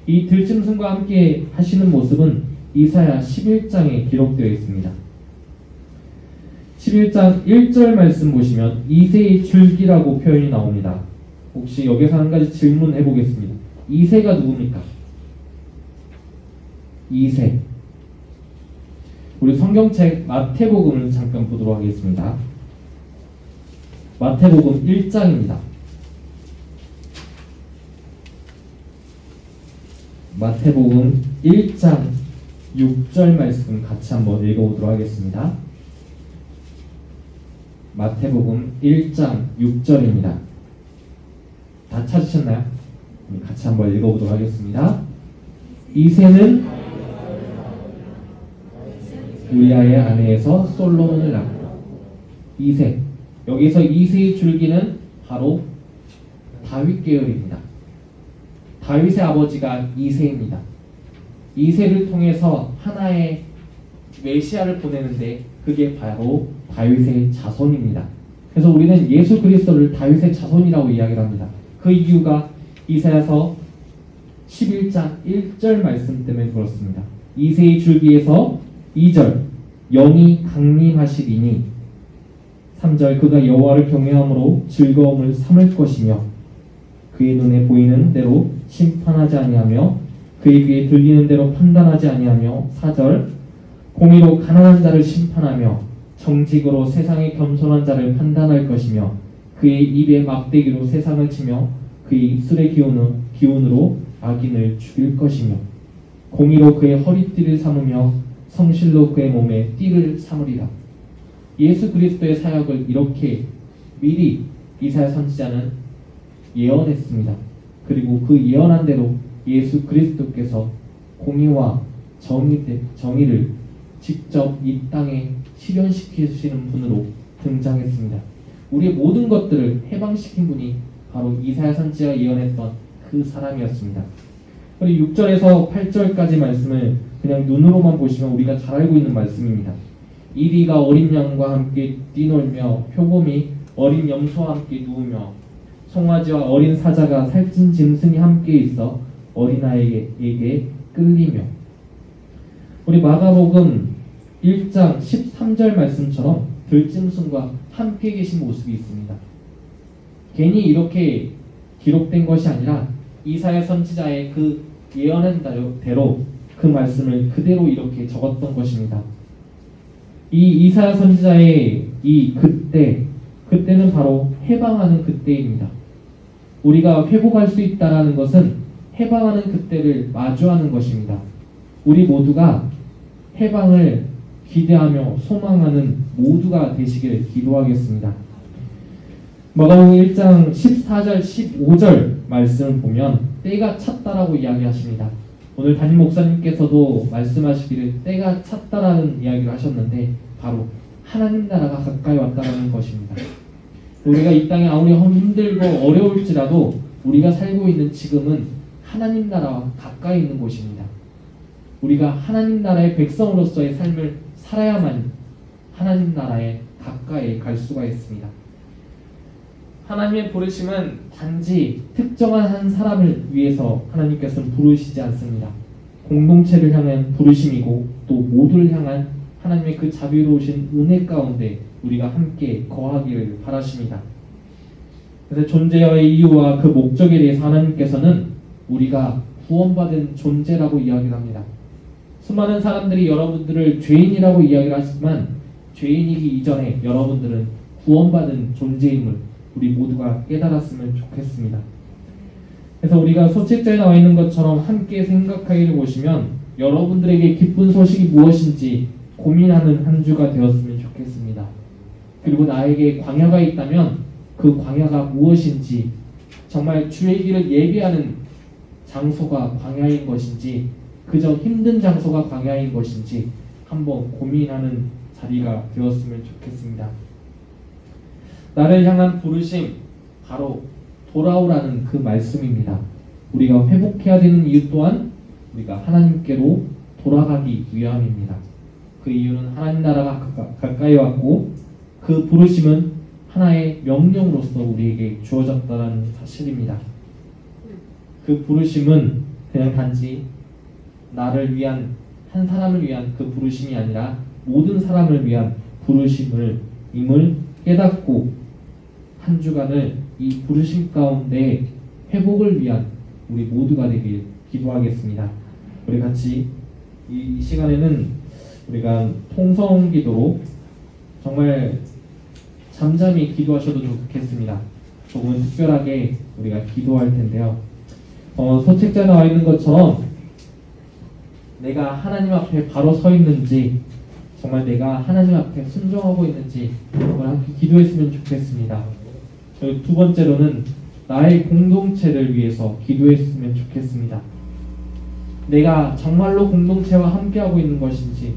이 들짐승과 함께 하시는 모습은 이사야 11장에 기록되어 있습니다. 11장 1절 말씀 보시면 이새의 줄기라고 표현이 나옵니다. 혹시 여기서 한 가지 질문해 보겠습니다. 이새가 누굽니까? 이새. 우리 성경책 마태복음을 잠깐 보도록 하겠습니다. 마태복음 1장입니다. 마태복음 1장 6절 말씀 같이 한번 읽어보도록 하겠습니다. 마태복음 1장 6절입니다. 다 찾으셨나요? 같이 한번 읽어보도록 하겠습니다. 이새는 우리아의 아내에서 솔로몬을 낳고. 이새. 여기서 이새의 줄기는 바로 다윗 계열입니다. 다윗의 아버지가 이새입니다. 이새를 통해서 하나의 메시아를 보내는데 그게 바로 다윗의 자손입니다. 그래서 우리는 예수 그리스도를 다윗의 자손이라고 이야기를 합니다. 그 이유가 이사야서 11장 1절 말씀 때문에 그렇습니다. 이새의 줄기에서 2절 영이 강림하시리니 3절 그가 여호와를 경외함으로 즐거움을 삼을 것이며 그의 눈에 보이는 대로 심판하지 아니하며 그의 귀에 들리는 대로 판단하지 아니하며 4절 공의로 가난한 자를 심판하며 정직으로 세상의 겸손한 자를 판단할 것이며 그의 입에 막대기로 세상을 치며 그의 입술의 기운으로 악인을 죽일 것이며 공의로 그의 허리띠를 삼으며 성실로 그의 몸에 띠를 삼으리라. 예수 그리스도의 사역을 이렇게 미리 이사야 선지자는 예언했습니다. 그리고 그 예언한 대로 예수 그리스도께서 공의와 정의를 직접 이 땅에 실현시키시는 분으로 등장했습니다. 우리의 모든 것들을 해방시킨 분이 바로 이사야 선지자가 예언했던 그 사람이었습니다. 그리고 6절에서 8절까지 말씀을 그냥 눈으로만 보시면 우리가 잘 알고 있는 말씀입니다. 이리가 어린 양과 함께 뛰놀며 표범이 어린 염소와 함께 누우며 송아지와 어린 사자가 살찐 짐승이 함께 있어 어린아이에게 끌리며. 우리 마가복음 1장 13절 말씀처럼 들짐승과 함께 계신 모습이 있습니다. 괜히 이렇게 기록된 것이 아니라 이사야 선지자의 그 예언한 대로 그 말씀을 그대로 이렇게 적었던 것입니다. 이 이사야 선지자의 이 그때는 바로 해방하는 그때입니다. 우리가 회복할 수 있다는 것은 해방하는 그때를 마주하는 것입니다. 우리 모두가 해방을 기대하며 소망하는 모두가 되시길 기도하겠습니다. 마가복음 1장 14절 15절 말씀을 보면 때가 찼다라고 이야기하십니다. 오늘 담임 목사님께서도 말씀하시기를 때가 찼다라는 이야기를 하셨는데 바로 하나님 나라가 가까이 왔다라는 것입니다. 우리가 이 땅에 아무리 힘들고 어려울지라도 우리가 살고 있는 지금은 하나님 나라와 가까이 있는 곳입니다. 우리가 하나님 나라의 백성으로서의 삶을 살아야만 하나님 나라에 가까이 갈 수가 있습니다. 하나님의 부르심은 단지 특정한 한 사람을 위해서 하나님께서는 부르시지 않습니다. 공동체를 향한 부르심이고 또 모두를 향한 하나님의 그 자비로우신 은혜 가운데 우리가 함께 거하기를 바라십니다. 그래서 존재의 이유와 그 목적에 대해서 하나님께서는 우리가 구원받은 존재라고 이야기를 합니다. 수많은 사람들이 여러분들을 죄인이라고 이야기를 하지만 죄인이기 이전에 여러분들은 구원받은 존재임을 우리 모두가 깨달았으면 좋겠습니다. 그래서 우리가 소책자에 나와 있는 것처럼 함께 생각하기를 보시면 여러분들에게 기쁜 소식이 무엇인지 고민하는 한 주가 되었으면 좋겠습니다. 그리고 나에게 광야가 있다면 그 광야가 무엇인지, 정말 주의 길을 예비하는 장소가 광야인 것인지 그저 힘든 장소가 광야인 것인지 한번 고민하는 자리가 되었으면 좋겠습니다. 나를 향한 부르심, 바로 돌아오라는 그 말씀입니다. 우리가 회복해야 되는 이유 또한 우리가 하나님께로 돌아가기 위함입니다. 그 이유는 하나님 나라가 가까이 왔고 그 부르심은 하나의 명령으로서 우리에게 주어졌다는 사실입니다. 그 부르심은 그냥 단지 나를 위한, 한 사람을 위한 그 부르심이 아니라 모든 사람을 위한 부르심을 임을 깨닫고 한 주간을 이 부르심 가운데 회복을 위한 우리 모두가 되길 기도하겠습니다. 우리 같이 이 시간에는 우리가 통성 기도로 정말 잠잠히 기도하셔도 좋겠습니다. 조금 특별하게 우리가 기도할 텐데요. 소책자에 나와 있는 것처럼 내가 하나님 앞에 바로 서 있는지, 정말 내가 하나님 앞에 순종하고 있는지 정말 함께 기도했으면 좋겠습니다. 두 번째로는 나의 공동체를 위해서 기도했으면 좋겠습니다. 내가 정말로 공동체와 함께하고 있는 것인지,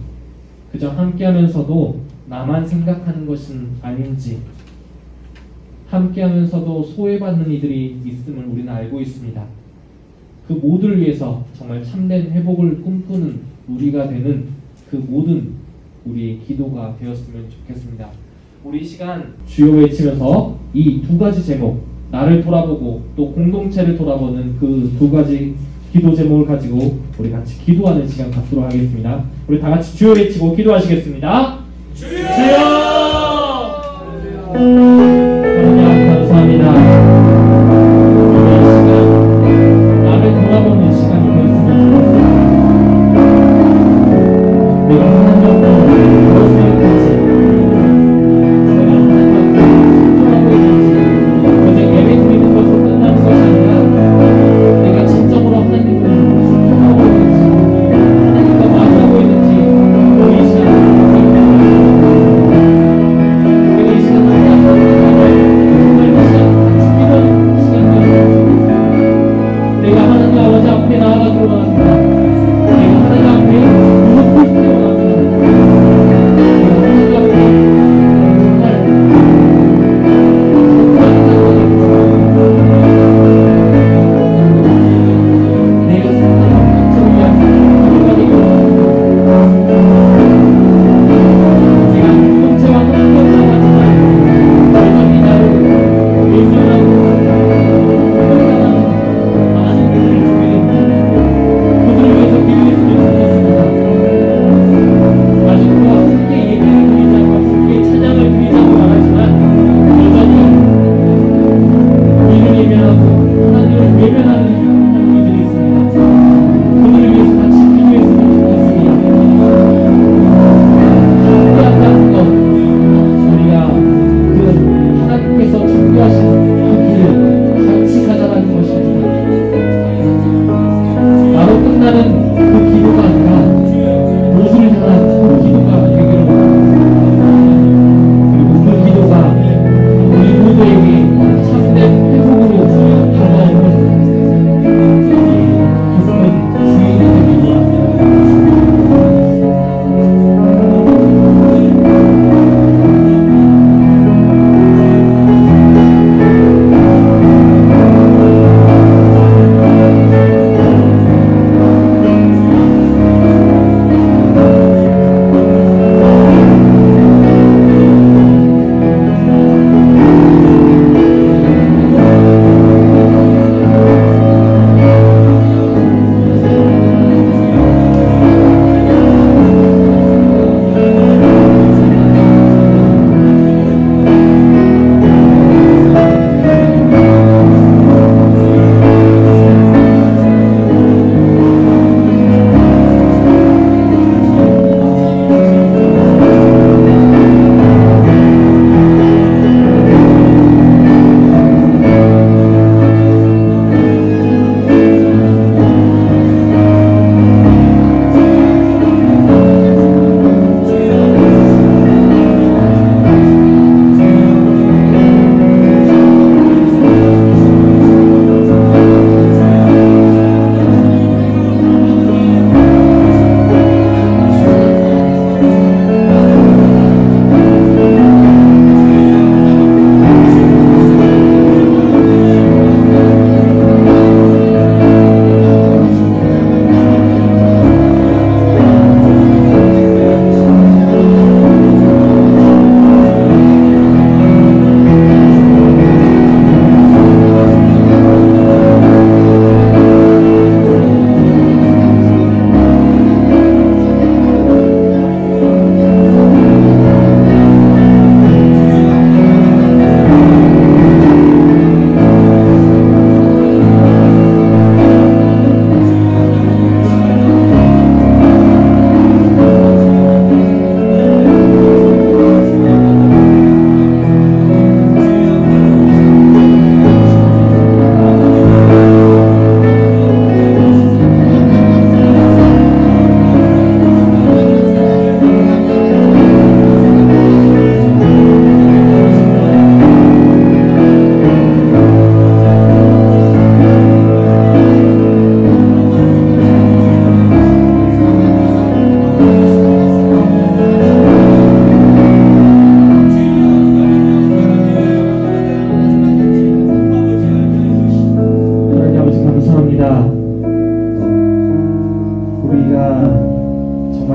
그저 함께하면서도 나만 생각하는 것은 아닌지, 함께하면서도 소외받는 이들이 있음을 우리는 알고 있습니다. 그 모두를 위해서 정말 참된 회복을 꿈꾸는 우리가 되는 그 모든 우리의 기도가 되었으면 좋겠습니다. 우리 이 시간 주여 외치면서 이 두 가지 제목, 나를 돌아보고 또 공동체를 돌아보는 그 두 가지 기도 제목을 가지고 우리 같이 기도하는 시간 갖도록 하겠습니다. 우리 다 같이 주여 외치고 기도하시겠습니다. 주여! 하나님 감사합니다. 돌아보는 시간이 되었으면 좋겠습니다. 내가 하나님 앞에 무엇을 했는지, 내가 하나님 앞에 순종하고 있는지, 오직 예배 드리는 것으로 끝나는 것이 아니라 내가 진정으로 하나님을 순종하고 있는지, 하나님과 만나고 있는지 우리 이 시간 우리가 이 시간 하나님 앞에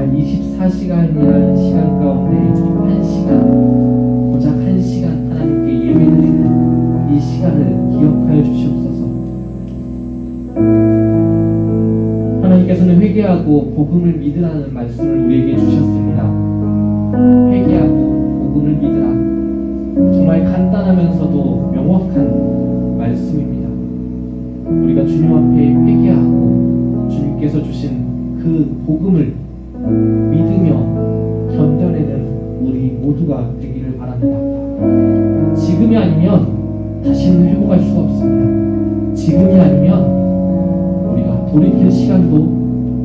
정말 24시간이라는 시간 가운데 1시간, 고작 1시간 하나님께 예배드리는 이 시간을 기억하여 주시옵소서. 하나님께서는 회개하고 복음을 믿으라는 말씀을 우리에게 주셨습니다. 회개하고 복음을 믿으라. 정말 간단하면서도 명확한 말씀입니다. 우리가 주님 앞에 회개하고 주님께서 주신 그 복음을 믿으며 견뎌내는 우리 모두가 되기를 바랍니다. 지금이 아니면 다시는 회복할 수가 없습니다. 지금이 아니면 우리가 돌이킬 시간도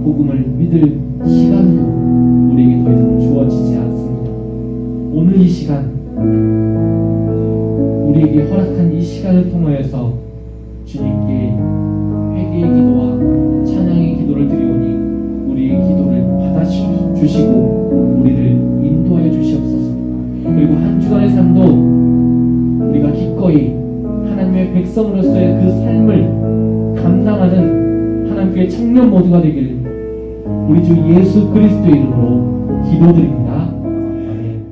복음을 믿을 시간도 우리에게 더 이상 주어지지 않습니다. 오늘 이 시간, 우리에게 허락한 이 시간을 통하여서 주님께 회개의 기도와 찬양의 기도를 드리오니 우리의 기도를 받아주시고 우리를 인도하여 주시옵소서. 그리고 한 주간의 삶도 우리가 기꺼이 하나님의 백성으로서의 그 삶을 감당하는 하나님께 청년 모두가 되기를 우리 주 예수 그리스도의 이름으로 기도드립니다. 아멘.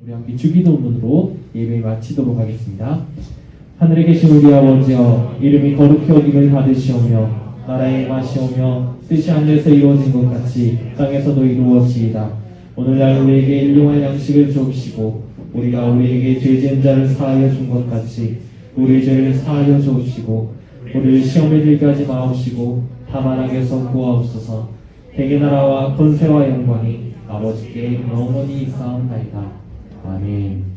우리 함께 주기도문으로 예배 마치도록 하겠습니다. 하늘에 계신 우리 아버지여, 이름이 거룩히 여김을 받으시오며 나라의 임하시오며 뜻이 하늘에서 이루어진 것 같이 땅에서도 이루어지이다. 오늘날 우리에게 일용할 양식을 주옵시고 우리가 우리에게 죄 지은 자를 사하여 준 것 같이 우리의 죄를 사하여 주옵시고 우리를 시험에 들게 하지 마옵시고 다만 악에서 구하옵소서. 대개 나라와 권세와 영광이 아버지께 영원히 있사옵나이다. 아멘.